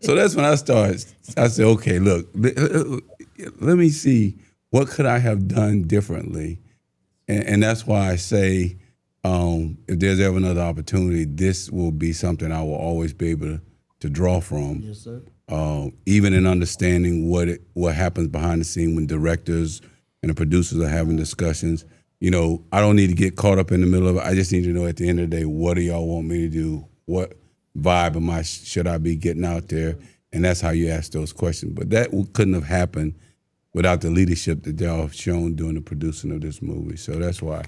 So that's when I said, okay, look, let me see, what could I have done differently? And that's why I say, if there's ever another opportunity, this will be something I will always be able to draw from. Yes, sir. Even in understanding what happens behind the scene when directors and the producers are having discussions. You know, I don't need to get caught up in the middle of it. I just need to know at the end of the day, what do y'all want me to do? What vibe should I be getting out there? And that's how you ask those questions. But that couldn't have happened without the leadership that y'all have shown during the producing of this movie. So that's why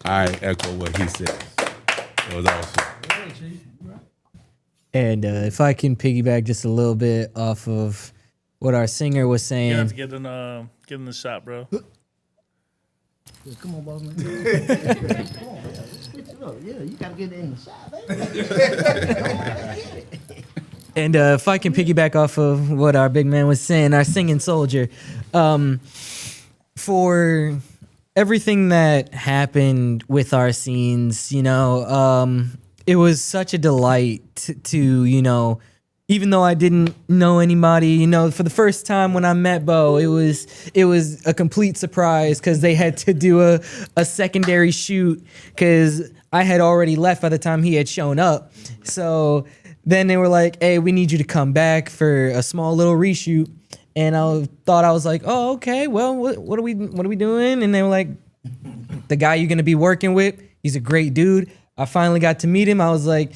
I echo what he said. It was awesome. And if I can piggyback just a little bit off of what our singer was saying. You have to get in the shot, bro. Yeah, come on, boss man. Come on, man. Switch it up. Yeah, you gotta get in the shot, baby. And if I can piggyback off of what our big man was saying, our singing soldier, for everything that happened with our scenes, it was such a delight to, even though I didn't know anybody, for the first time when I met Bo, it was a complete surprise because they had to do a secondary shoot because I had already left by the time he had shown up. So then they were like, "Hey, we need you to come back for a small little reshoot." And I was like, "Oh, okay. Well, what are we doing?" And they were like, "The guy you're gonna be working with, he's a great dude." I finally got to meet him. I was like,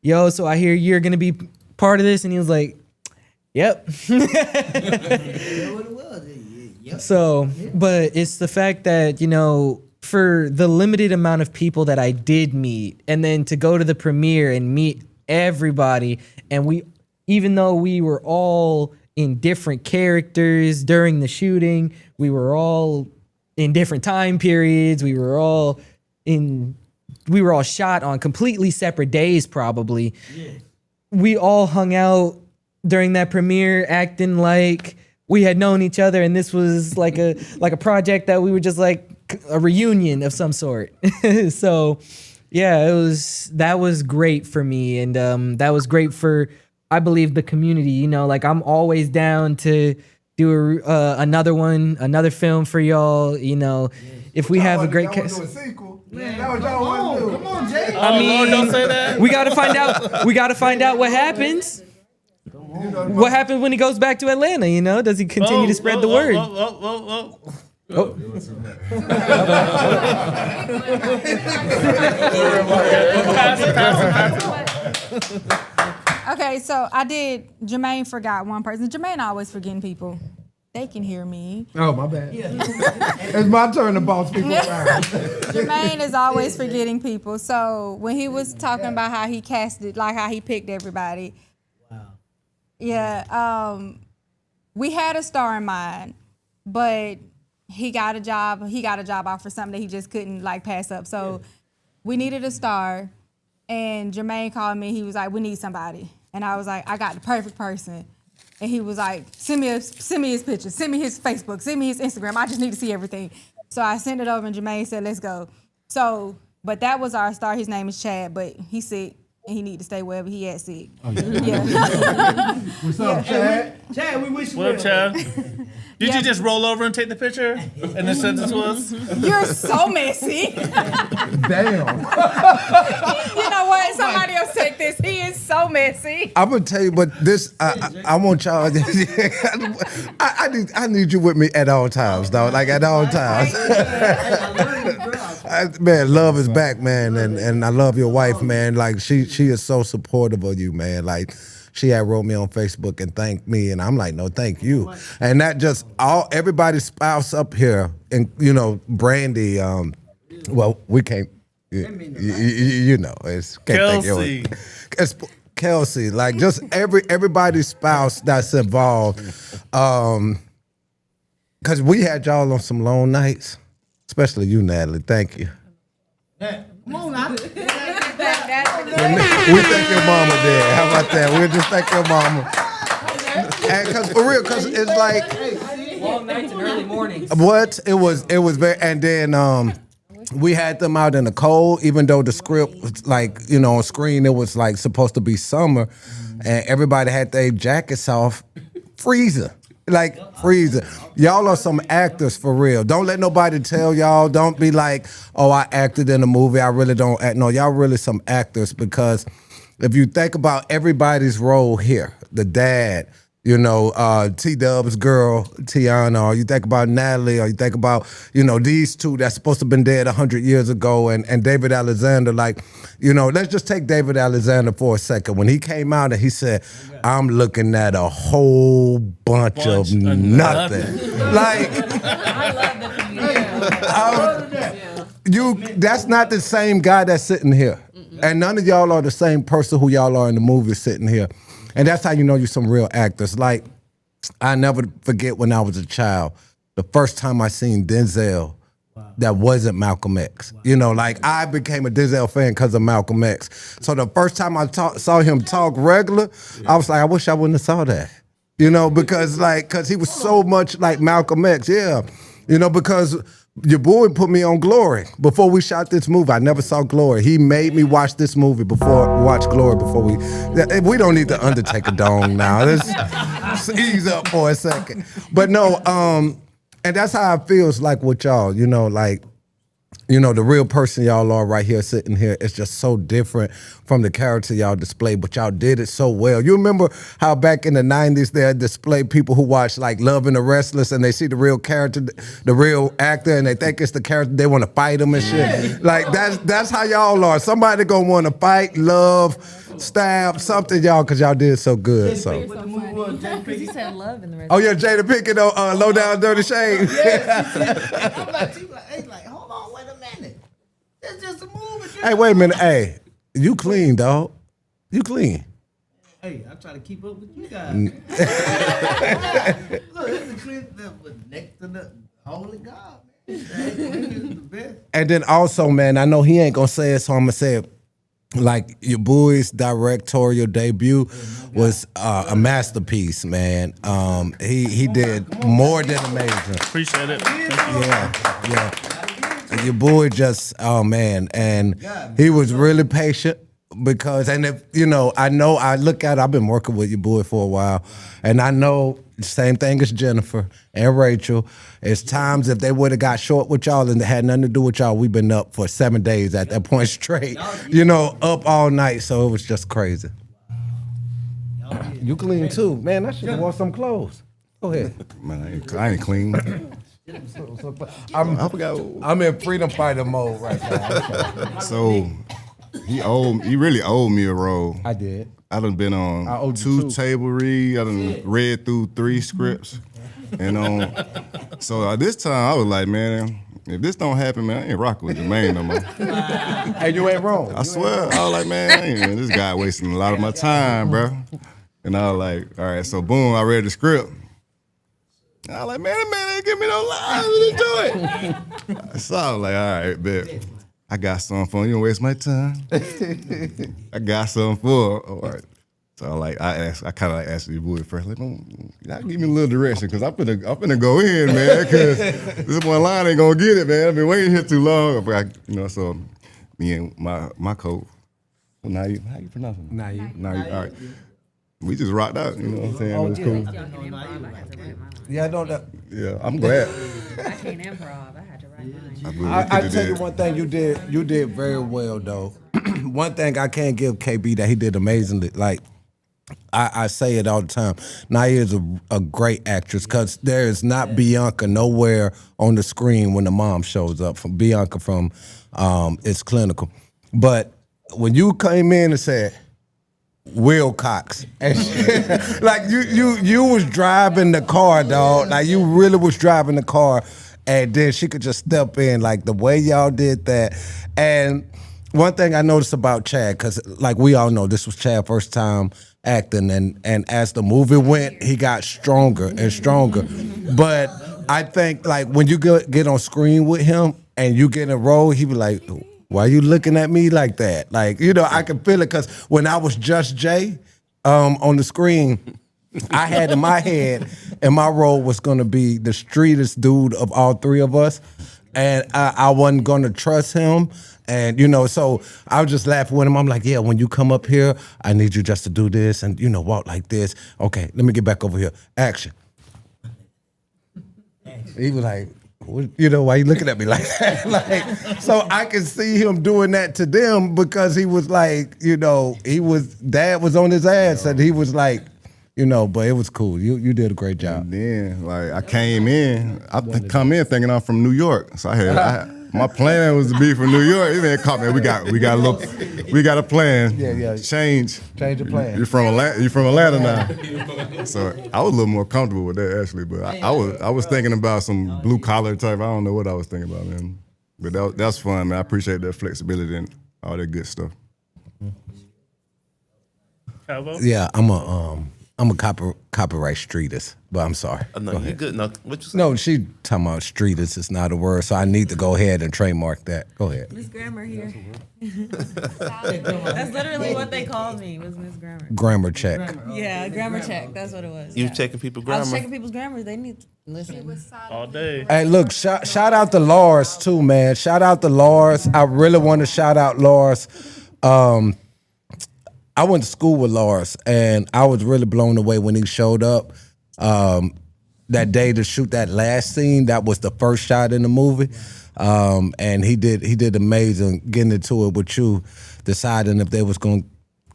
"Yo, so I hear you're gonna be part of this," and he was like, "Yep." So, but it's the fact that, for the limited amount of people that I did meet, and then to go to the premiere and meet everybody, and even though we were all in different characters during the shooting, we were all in different time periods, we were all shot on completely separate days probably. Yeah. We all hung out during that premiere acting like we had known each other, and this was like a project that we were just like a reunion of some sort. So yeah, that was great for me, and that was great for, I believe, the community. I'm always down to do another film for y'all. If we have a great cast. Come on, Jay. I mean, don't say that. We gotta find out. We gotta find out what happens. What happens when he goes back to Atlanta? Does he continue to spread the word? Okay, so Jermaine forgot one person. Jermaine always forgetting people. They can hear me. Oh, my bad. It's my turn to boss people around. Jermaine is always forgetting people. So when he was talking about how he casted, like how he picked everybody. Wow. Yeah, we had a star in mind, but he got a job offer for something that he just couldn't pass up. So we needed a star, and Jermaine called me. He was like, "We need somebody," and I was like, "I got the perfect person." And he was like, send me his picture, send me his Facebook, send me his Instagram. I just need to see everything. So I sent it over, and Jermaine said, "Let's go." So, but that was our star. His name is Chad, but he's sick, and he need to stay wherever he at sick. Oh, yeah. What's up, Chad? Chad, we wish you well. What up, Chad? Did you just roll over and take the picture and then send it to us? You're so messy. Damn. You know what? Somebody else take this. He is so messy. I'm gonna tell you, but this I want y'all. I need you with me at all times, dog. Like at all times. Man, love is back, man, and I love your wife, man. Like she is so supportive of you, man. Like. She had wrote me on Facebook and thanked me, and I'm like, no, thank you. And that just everybody's spouse up here, and Brandy. Well, we can't. It's can't Kelsey. It's Kelsey. Like just everybody's spouse that's involved. Because we had y'all on some long nights, especially you, Natalie. Thank you. Come on now. We thank your mama there. How about that? We'll just thank your mama. And because it's like long nights and early mornings. What? It was very, and then we had them out in the cold, even though the script was on screen it was supposed to be summer, and everybody had their jackets off, freezing. Freezing. Y'all are some actors for real. Don't let nobody tell y'all. Don't be like, "Oh, I acted in a movie. I really don't act." No, y'all really some actors, because if you think about everybody's role here, the dad, T-Dub's girl, Tiana, or you think about Natalie, or you think about, these two that's supposed to have been dead 100 years ago, and David Alexander, let's just take David Alexander for a second. When he came out and he said, "I'm looking at a whole bunch of nothing." I love that. That's not the same guy that's sitting here. And none of y'all are the same person who y'all are in the movie sitting here. And that's how you know you're some real actors. I never forget when I was a child, the first time I seen Denzel that wasn't Malcolm X. I became a Denzel fan because of Malcolm X. So the first time I saw him talk regular, I was like, I wish I wouldn't have saw that. Because he was so much like Malcolm X. Yeah. You know, because your boy put me on Glory before we shot this movie. I never saw Glory. He made me watch this movie watch Glory before we don't need the Undertaker dong now. Let's ease up for a second. But no, and that's how it feels like with y'all, you know, like, you know, the real person y'all are right here sitting here is just so different from the character y'all display, but y'all did it so well. You remember how back in the 90s they display people who watch like Love and the Restless and they see the real character, the real actor, and they think it's the character, they want to fight him and shit. Like that's how y'all are. Somebody gonna want to fight, love, stab, something y'all, because y'all did so good. So. Because you said love in the rest. Oh yeah, Jada Pinkett on Low Down Dirty Shame. I'm like, hold on, wait a minute. It's just a movie. Hey, wait a minute. Hey, you clean, dog. You clean. Hey, I try to keep up with you guys. Look, it's the clean next to the holy God, man. It's the best. And then also, man, I know he ain't gonna say it, so I'm gonna say it. Like your boy's directorial debut was a masterpiece, man. He did more than amazing. Appreciate it. Yeah. And your boy just, oh man, and he was really patient because, and if you know, I've been working with your boy for a while, and I know the same thing as Jennifer and Rachel. It's times if they would have got short with y'all and it had nothing to do with y'all, we've been up for 7 days at that point straight, you know, up all night. So it was just crazy. You clean too, man. I should have worn some clothes. Go ahead. Man, I ain't clean. I forgot. I'm in freedom fighter mode right now. So he really owed me a role. I did. I done been on 2 table read. I done read through 3 scripts. And so this time I was like, man, if this don't happen, man, I ain't rocking with Jermaine no more. Hey, you ain't wrong. I swear. I was like, man, this guy wasting a lot of my time, bro. And I was like, all right, so boom, I read the script. I was like, man, that man ain't give me no lines to do it. So I was like, all right, bet. I got something for him. You don't waste my time. I got something for him. All right. So I kind of asked your boy first, like, y'all give me a little direction, because I'm finna go in, man, because this one line ain't gonna get it, man. I've been waiting here too long. But so me and my coach, how you pronounce it? Nayu. All right. We just rocked out, you know what I'm saying? It was cool. Yeah, I know that. Yeah, I'm glad. I can't improv. I had to write mine. I tell you one thing, you did very well though. One thing I can't give KB that he did amazingly. Like I say it all the time. Naya is a great actress because there is not Bianca nowhere on the screen when the mom shows up. From Bianca from It's Clinical, but when you came in and said Wilcox, and like you was driving the car, dog. Like you really was driving the car, and then she could just step in, like the way y'all did that. And one thing I noticed about Chad, because like we all know, this was Chad's first time acting, and as the movie went, he got stronger and stronger. But I think like when you get on screen with him and you get in a role, he be like, why are you looking at me like that? Like, you know, I can feel it, because when I was Just Jay on the screen, I had in my head, and my role was gonna be the streetest dude of all 3 of us, and I wasn't gonna trust him. And, you know, so I was just laughing with him. I'm like, yeah, when you come up here, I need you just to do this and, you know, walk like this. Okay, let me get back over here. Action. He was like, you know, why you looking at me like that? Like, so I can see him doing that to them, because he was like, you know, dad was on his ass, and he was like, you know, but it was cool. You did a great job. And then, like, I came in, come in thinking I'm from New York. So my plan was to be from New York. He didn't call me. We got a plan. Yeah. Change the plan. You're from Atlanta now. So I was a little more comfortable with that, actually. But I was thinking about some blue collar type. I don't know what I was thinking about, man. But that's fun, man. I appreciate that flexibility and all that good stuff. Cavo? Yeah, I'm a I'm a copyright streetist, but I'm sorry. No, Go you ahead. good. No, what you say? No, she talking about streetist is not a word, so I need to go ahead and trademark that. Go ahead. Miss Grammar here. That's literally what they called me, was Miss Grammar. Grammar check. Yeah, grammar check. That's what it was. You yeah. was checking people's I grammar. was checking people's grammar. They need to listen. All day. Hey, look, shout out to Lars too, man. Shout out to Lars. I really want to shout out Lars. I went to school with Lars, and I was really blown away when he showed up that day to shoot that last scene. That was the first shot in the movie, and he did amazing getting into it with you, deciding if they was gonna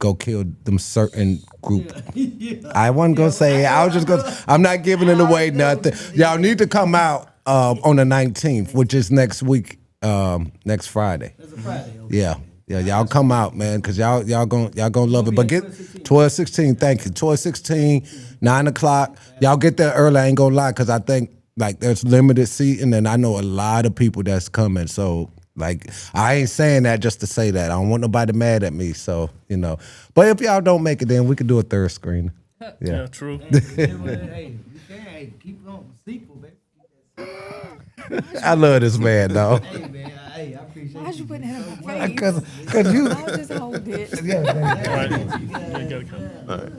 go kill them certain group. I wasn't gonna say it. I was just gonna. I'm not giving it away. Nothing. Y'all need to come out on the 19th, which is next week, next Friday. That's a Friday. Okay. Yeah. Yeah, y'all come out, man, because y'all gonna love it. But get 12:16, thank you. 12:16, 9 o'clock. Y'all get there early, I ain't gonna lie, because I think like there's limited seating, and I know a lot of people that's coming. So like I ain't saying that just to say that. I don't want nobody mad at me. So, you know. But if y'all don't make it, then we could do a third screen. Yeah, true. Hey, you can keep on sequel, baby. I love this man, though. Hey man, hey, I appreciate Why'd you put that on my face? Cause you. I'll just hold it. Right. You gotta come. All right.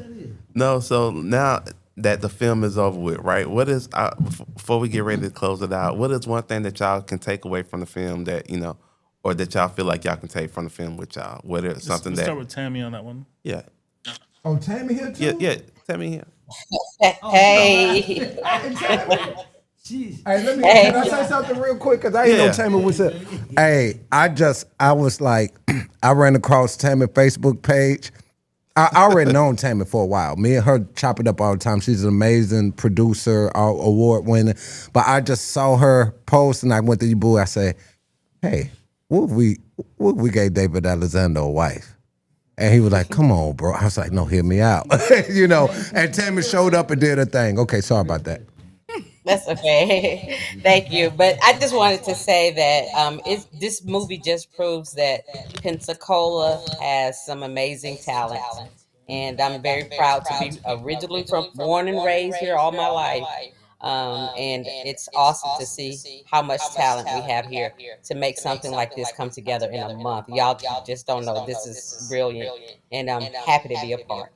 No, so now that the film is over with, right? What is before we get ready to close it out? What is one thing that y'all can take away from the film that or that y'all feel like y'all can take from the film with y'all? What is something Let's that? start with Tammy on that one. Yeah, Oh, Tammy here too? yeah. Tammy here. Hey. Jeez. Hey, let me. Can I say something real quick? Cause I ain't know Tammy was up. Hey, I was like, I ran across Tammy's Facebook page. I already known Tammy for a while. Me and her chop it up all the time. She's an amazing producer, award winner. But I just saw her post, and I went to you, boo. I said, "Hey, what if we gave David Alexander a wife?" And he was like, "Come on, bro." I was like, "No, hear me out," And Tammy showed up and did her thing. Okay, sorry about that. That's okay. Thank you. But I just wanted to say that this movie just proves that Pensacola has some amazing talent. And I'm very proud to be originally born and raised here all my life. And it's awesome to see how much talent we have here to make something like this come together in a month. Y'all just don't know. This is brilliant. And I'm happy to be a part.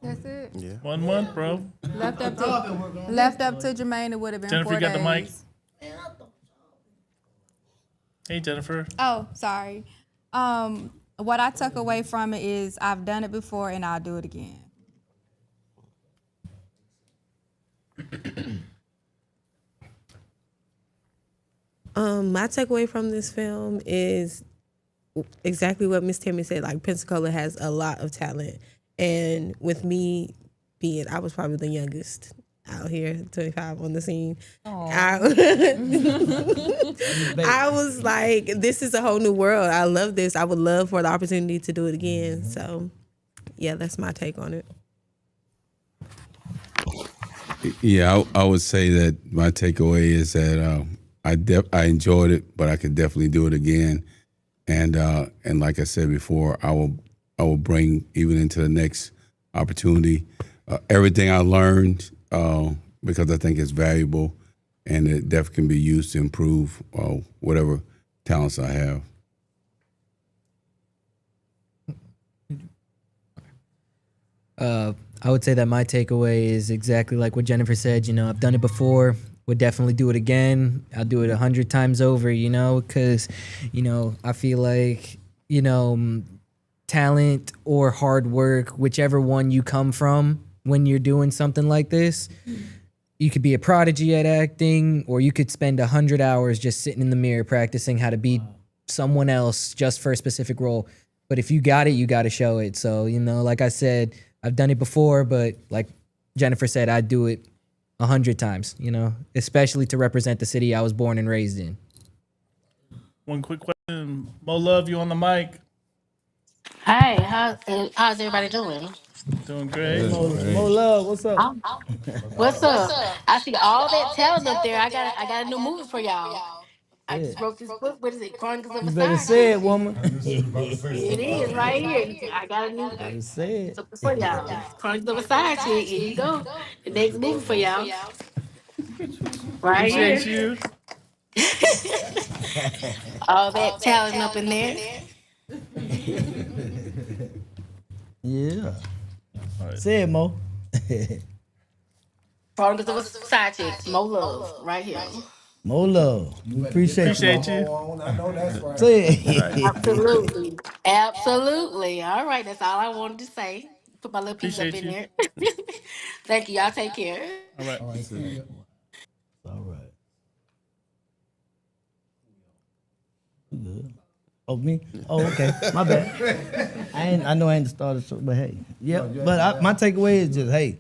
That's it. Yeah. 1 month, bro. Left up to Jermaine, it would have been Jennifer, 4 you got days. the mic? Hey, Jennifer. Oh, sorry. What I took away from it is I've done it before and I'll do it again. My takeaway from this film is exactly what Miss Tammy said. Like Pensacola has a lot of talent, and with me I was probably the youngest out here, 25 on the scene. I was like, this is a whole new world. I love this. I would love for the opportunity to do it again. So, yeah, that's my take on it. Yeah, I would say that my takeaway is that I enjoyed it, but I could definitely do it again. And like I said before, I will bring even into the next opportunity everything I learned because I think it's valuable, and it definitely can be used to improve whatever talents I have. I would say that my takeaway is exactly like what Jennifer said. I've done it before. Would definitely do it again. I'll do it 100 times over. Because I feel like talent or hard work, whichever one you come from when you're doing something like this, you could be a prodigy at acting, or you could spend 100 hours just sitting in the mirror practicing how to be someone else just for a specific role. But if you got it, you got to show it. So, like I said, I've done it before, but like Jennifer said, I'd do it 100 times, especially to represent the city I was born and raised in. One quick question. Mo Love, you on the mic? Hi, how's everybody doing? Doing great. Mo Love, what's up? What's up? I see all that talent up there. I got a new movie for y'all. I just wrote this book. What is it? Chronicles of You a better Side say Chick. it, woman. It is right here. I got a new Better say it. something for y'all. Chronicles of a Side Chick. Here you go. The next movie for y'all. Right Appreciate here. you. All that talent up in there. Yeah. Say it, Mo. Chronicles of a Side Chick. More love. Right here. More love. We appreciate you. Appreciate you. I know that's right. Say Right. it. Absolutely. Absolutely. All right. That's all I wanted to say. Put my little piece up Appreciate in you. there. Thank you. Y'all take care. All right. All right. You good? Oh, me? Oh, okay. My bad. I know I ain't started, so, but hey. Yeah, but my takeaway is just, hey,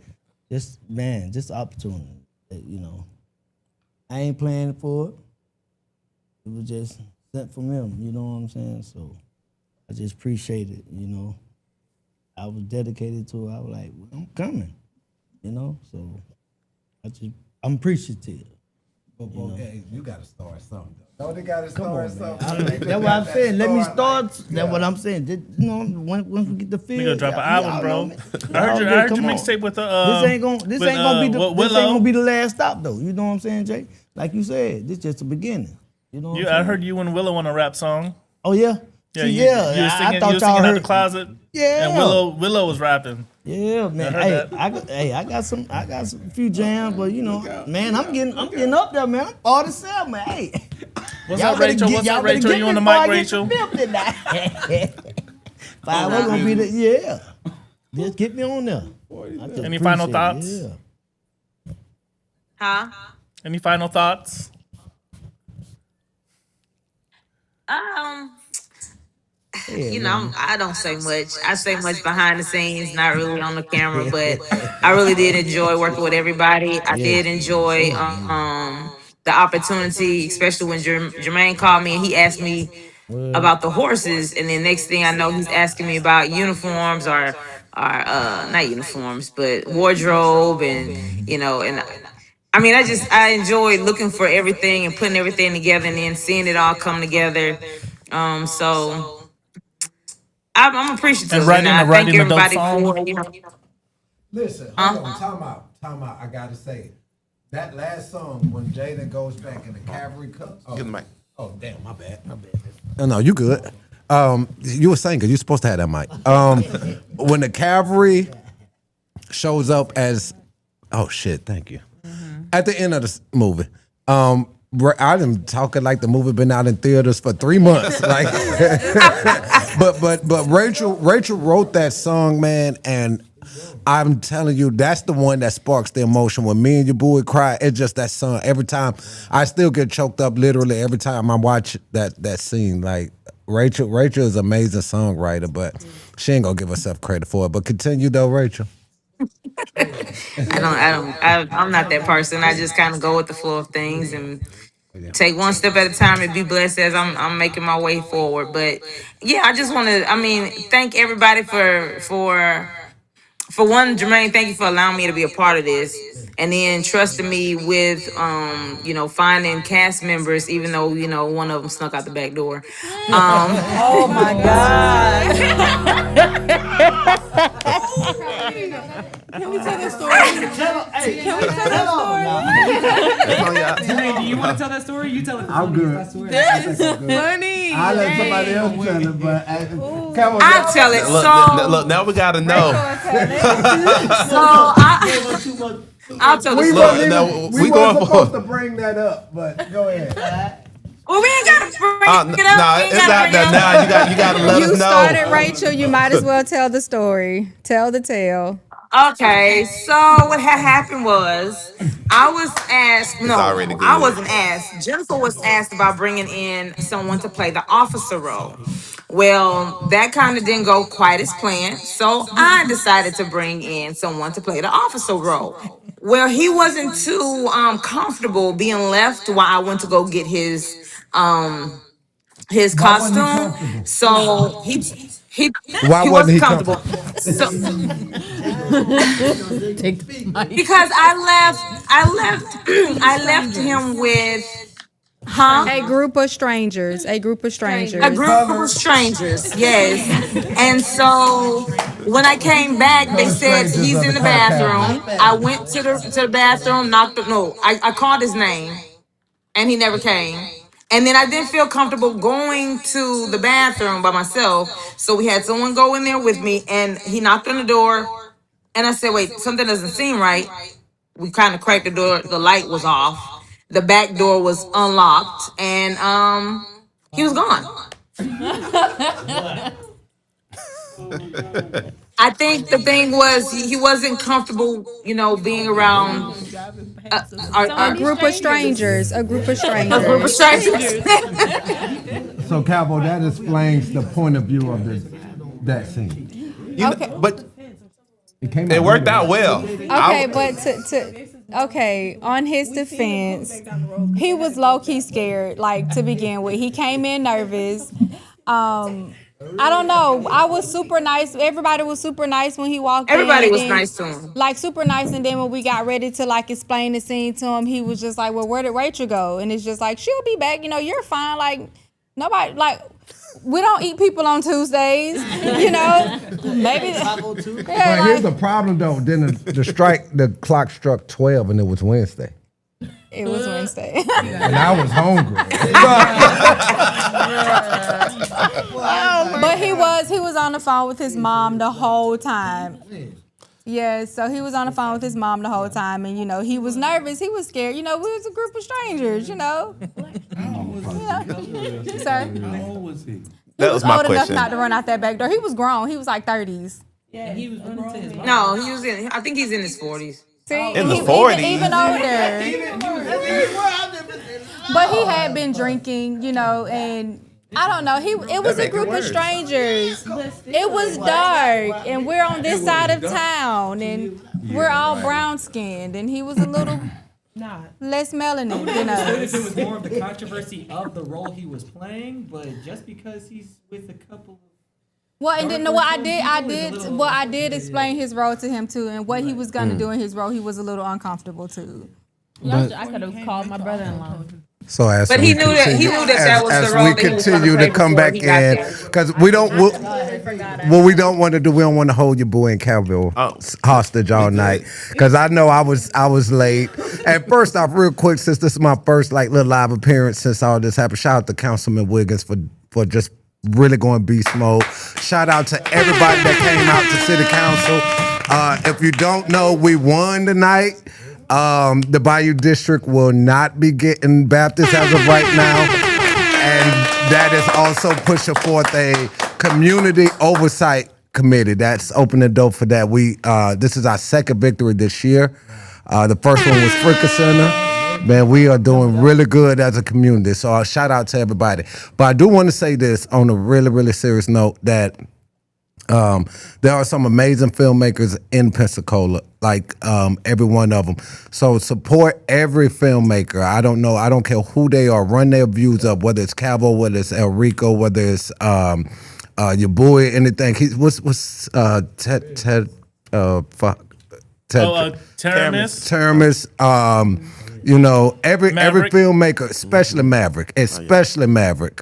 just opportunity. You know, I ain't planning for it. It was just sent from him, you know what I'm saying? So I just appreciate it, you know. I was dedicated to it. I was like, well, I'm coming, you know? So I'm appreciative. But okay, you got to start something. Though. Don't they got to start something? That's what I'm saying. Let me start. That's what I'm saying. You know, once we get the feel, We gonna drop an album, bro. I heard your mixtape with the. This ain't gonna be Willow. the last stop though. You know what I'm saying, Jay? Like you said, this just the beginning. You know. I heard you and Willow on a rap song. Oh yeah. Yeah, See, you were singing, I thought you were y'all singing out heard the closet. Yeah. And Willow was rapping. Yeah, man. I got some few jams, but you know, man, I'm getting up there, man. I'm 47, man. Hey. What's up, Rachel? What's up, Rachel? You on the mic, Rachel? We're gonna be the Just get me on there. Any final thoughts? Yeah. Huh? Any final thoughts? You know, I don't say much. I say much behind the scenes, not really on the camera, but I really did enjoy working with everybody. I did enjoy the opportunity, especially when Jermaine called me and he asked me about the horses, and then next thing I know, he's asking me about uniforms or not uniforms, but wardrobe, and you know, and I mean, I enjoyed looking for everything and putting everything together, and then seeing it all come together. So I'm appreciative, And writing I thank a dope everybody song. for, you know. Listen, hold on, time out. I gotta say, that last song when Jaden goes back in the Cavalry comes. Oh, Get the mic. oh, damn, my bad. No, you good. You were saying, because you're supposed to have that mic. When the Cavalry shows up as, oh shit, thank you. At the end of the movie, I've been talking like the movie been out in theaters for 3 months. Like, but Rachel wrote that song, man, and I'm telling you, that's the one that sparks the emotion. When me and your boy cry, it's just that song. Every time, I still get choked up literally every time I watch that scene. Like, Rachel is an amazing songwriter, but she ain't gonna give herself credit for it. But continue though, Rachel. I'm not that person. I just kind of go with the flow of things and take one step at a time and be blessed as I'm making my way forward. But yeah, I just want to, thank everybody for one, Jermaine, thank you for allowing me to be a part of this, and then trusting me with, finding cast members, even though one of them snuck out the back door. Oh my God. Can we tell that story? Can we tell that story? Jermaine, do you want to tell that story? You tell it. I'm good. That's funny. I'll let somebody else tell it, but come on. I'll tell it. Look, now we gotta know. I'll tell the We story. weren't supposed to bring that up, but go ahead. Well, we ain't gotta bring it up. Nah, it's out there now. You gotta let You us know. started, Rachel. You might as well tell the story. Tell the tale. Okay, so what had happened was I was asked. It's No, already I good. wasn't asked. Jennifer was asked about bringing in someone to play the officer role. Well, that kind of didn't go quite as planned, so I decided to bring in someone to play the officer role. Well, he wasn't too comfortable being left while I went to go get his costume. So he Why he wasn't wasn't he comfortable. comfortable? So Take the mic. because I left I left him with Huh? A group of strangers. A group of strangers. A group of strangers, yes. And so when I came back, they said he's in the bathroom. I went to the bathroom, I called his name and he never came. And then I didn't feel comfortable going to the bathroom by myself. So we had someone go in there with me and he knocked on the door. And I said, wait, something doesn't seem right. We kind of cracked the door, the light was off. The back door was unlocked and he was gone. I think the thing was he wasn't comfortable, being around A group of strangers. A group of strangers. a group of strangers. So, Cabo, that explains the point of view of that scene. Okay. But It worked out well. Okay, but on his defense, he was low key scared, like to begin with. He came in nervous. I don't know. I was super nice. Everybody was super nice when he walked in. Everybody was and nice to him. Like super nice, and then when we got ready to like explain the scene to him, he was just like, "Well, where did Rachel go?" And it's just like, "She'll be back. You're fine." Like nobody like. We don't eat people on Tuesdays, Maybe. But here's the problem, though. Then The clock struck 12 and it was Wednesday. It was Wednesday. and I was hungry. But he was on the phone with his mom the whole time. Yeah, so he was on the phone with his mom the whole time, and he was nervous, he was scared. We was a group of strangers, Sir? How old was he? That was my old enough question. not to run out that back door. He was grown. He was like 30s. Yeah, he was running to his mom. No, he was in. I think he's in his 40s. See, In the he- 40s? even older. But he had been drinking, and I don't know. It was a group of strangers. It was dark, and we're on this side of town, and we're all brown skinned, and he was a little less melanin than Understood us. if it was more of the controversy of the role he was playing, but just because he's with a couple. Well, and then what I did explain his role to him too, and what he was gonna do in his role. He was a little uncomfortable too. I could have called my brother-in-law. So as But we he knew that- continue, he knew that was the as role we that he was continue gonna to play come before back he got in, there. because we don't. What we don't want to do, we don't want to hold your boy in Calville hostage all night. Because I know I was late. And first off, real quick, since this is my first little live appearance since all this happened, shout out to Councilman Wiggins for just really going beast mode. Shout out to everybody that came out to City Council. If you don't know, we won tonight. The Bayou District will not be getting Baptist as of right now. And that is also pushing forth a community oversight committee. That's opened the door for that. This is our second victory this year. The first one was Center. Man, we are doing really good as a community. So shout out to everybody. But I do want to say this on a really, really serious note that there are some amazing filmmakers in Pensacola, every one of them. So support every filmmaker. I don't care who they are. Run their views up, whether it's Cabo, whether it's El Rico, whether it's your boy, anything. Teramis. Every Maverick. filmmaker, especially Maverick.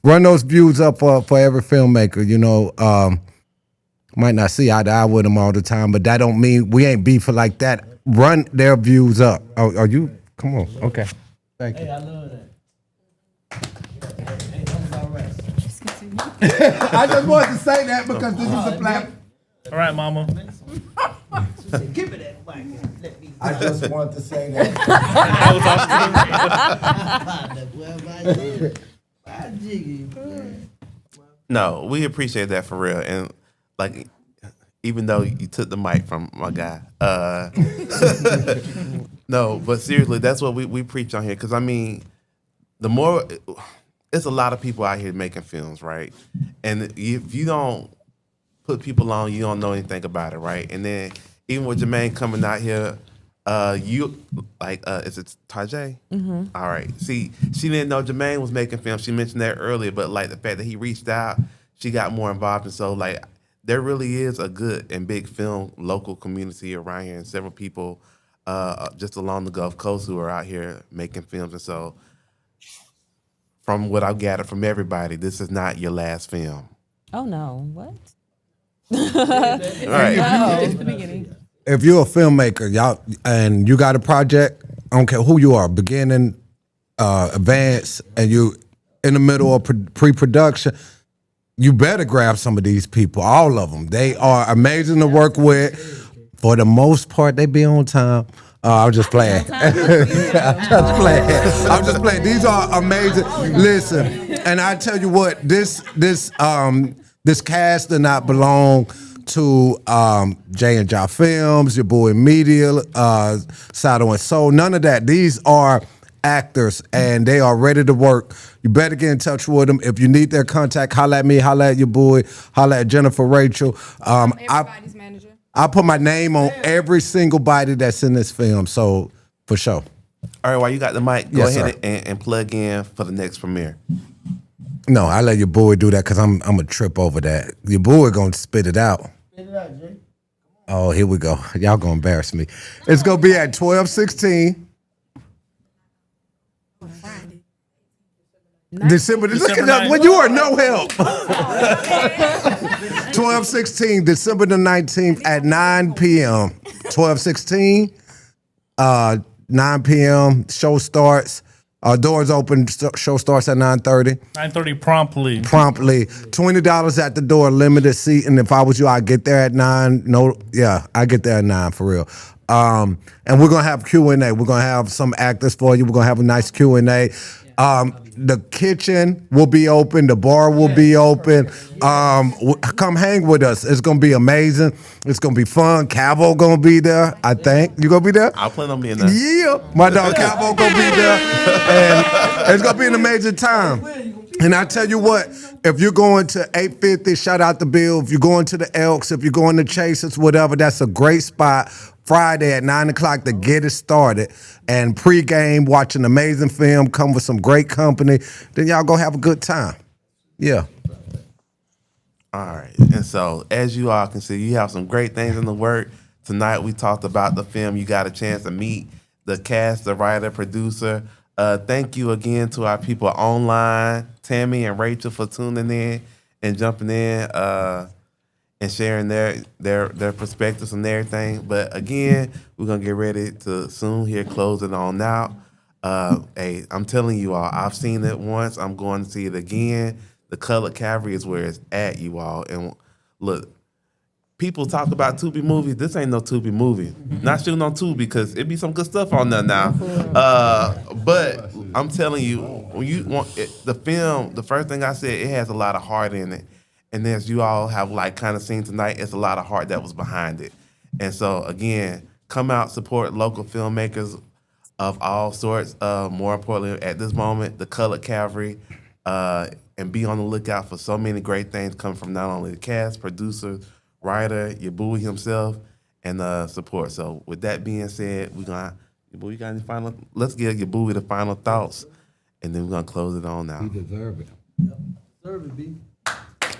Run those views up for every filmmaker. Might not see eye to eye with them all the time, but that don't mean we ain't beefing like that. Run their views up. Are you? Come on. Okay. Thank you. Hey, I love that. I just wanted to say that because this is a platform. All right, Mama. Give me that mic. Let me. I just wanted to say that. No, we appreciate that for real. And even though you took the mic from my guy, no, but seriously, that's what we preach on here. Because it's a lot of people out here making films, right? And if you don't put people on, you don't know anything about it, right? And then even with Jermaine coming out here, is it Tajay? Mm-hmm. All right. See, she didn't know Jermaine was making films. She mentioned that earlier, but the fact that he reached out, she got more involved. And so there really is a good and big film local community around here, and several people just along the Gulf Coast who are out here making films. And so from what I've gathered from everybody, this is not your last film. Oh no, what? Right. It's the beginning. If you're a filmmaker, y'all, and you got a project, I don't care who you are, beginning, advanced, and you in the middle of pre-production, you better grab some of these people, all of them. They are amazing to work with. For the most part, they be on time. I'm just playing. I'm just playing. These are amazing. Listen, and I tell you what, this cast did not belong to J and J Films, your boy Media, Sato and Soul. None of that. These are actors, and they are ready to work. You better get in touch with them. If you need their contact, holla at me, holla at your boy, holla at Jennifer Rachel. Everybody's manager. I put my name on every single body that's in this film, so for sure. All right, while you got the mic, go Yes, ahead and plug in for the next premiere. No, I let your boy do that because I'm a trip over that. Your boy gonna spit it out. Spit it out, Jay. Oh, here we go. Y'all gonna embarrass me. It's gonna be at 12/16. December. Look at that. Well, you are no help. 12/16, December the 19th at 9 p.m. 12/16, 9 p.m. Show starts. Doors open. Show starts at 9:30. 9:30 promptly. Promptly. $20 at the door. Limited seat. And if I was you, I'd get there at 9. No, yeah, I get there at 9 for real. And we're gonna have Q&A. We're gonna have some actors for you. We're gonna have a nice Q&A. The kitchen will be open. The bar will be open. Come hang with us. It's gonna be amazing. It's gonna be fun. Cavo gonna be there. I think you gonna be there. I'll plan on being there. Yeah, my dog Cavo gonna be there, and it's gonna be an amazing time. And I tell you what, if you're going to 850, shout out to Bill. If you're going to the Elks, if you're going to Chasers, whatever, that's a great spot. Friday at 9 o'clock to get it started. And pregame, watch an amazing film, come with some great company. Then y'all go have a good time. Yeah. All right. And so, as you all can see, you have some great things in the work. Tonight, we talked about the film. You got a chance to meet the cast, the writer, producer. Thank you again to our people online, Tammy and Rachel, for tuning in and jumping in and sharing their perspectives and everything. But again, we're going to get ready to soon here close it on out. Hey, I'm telling you all, I've seen it once. I'm going to see it again. The Colored Cavalry is where it's at, you all. And look, people talk about Tubi movies. This ain't no Tubi movie. Not shooting on Tubi because it be some good stuff on there now. But I'm telling you, when you want it, the film, the first thing I said, it has a lot of heart in it. And as you all have like kind of seen tonight, it's a lot of heart that was behind it. And so again, come out, support local filmmakers of all sorts. More importantly, at this moment, the Colored Cavalry, and be on the lookout for so many great things coming from not only the cast, producer, writer, Yabui himself, and support. So with that being said, Yabui got any final? Let's give Yabui the final thoughts, and then we're gonna close it on now. You deserve it. Deserve it, B.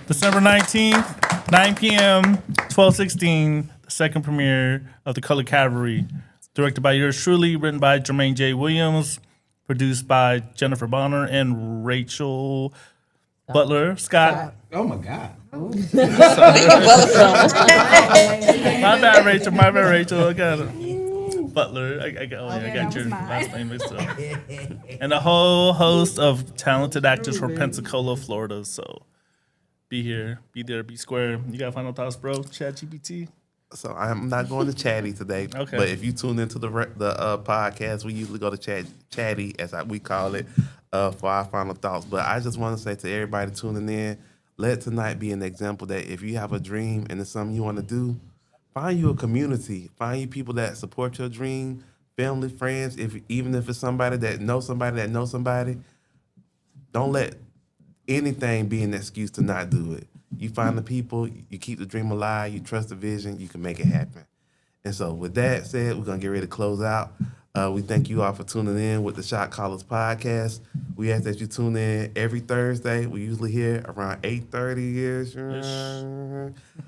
December 19th, 9 p.m., 12/16, the second premiere of The Colored Cavalry. Directed by yours truly, written by Jermaine J. Williams, produced by Jennifer Bonner and Rachel Butler. Scott. Oh my God. My bad, Rachel. My bad, Rachel. I got it. Butler. I got your last name mixed up. And a whole host of talented actors from Pensacola, Florida. So be here, be there, be square. You got final thoughts, bro? ChatGPT. So I'm not going to Chatty today. Okay. But if you tune into the podcast, we usually go to Chatty, as we call it, for our final thoughts. But I just want to say to everybody tuning in, let tonight be an example that if you have a dream and it's something you want to do, find you a community. Find you people that support your dream, family, friends. Even if it's somebody that knows somebody, don't let anything be an excuse to not do it. You find the people, you keep the dream alive, you trust the vision, you can make it happen. And so with that said, we're going to get ready to close out. We thank you all for tuning in with the Shot Callers podcast. We ask that you tune in every Thursday. We usually here around 8:30-ish.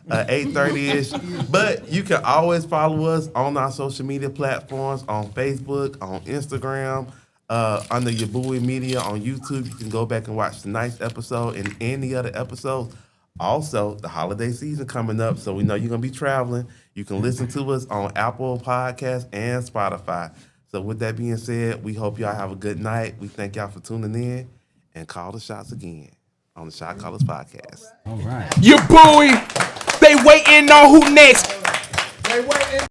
8:30-ish. But you can always follow us on our social media platforms, on Facebook, on Instagram. under your Bowie Media on YouTube. You can go back and watch tonight's episode and any other episodes. Also, the holiday season coming up, so we know you're going to be traveling. You can listen to us on Apple Podcasts and Spotify. So with that being said, we hope y'all have a good night. We thank y'all for tuning in, and call the shots again on the Shot Callers Podcast. All right. Your Bowie, they waiting on who next. They waiting.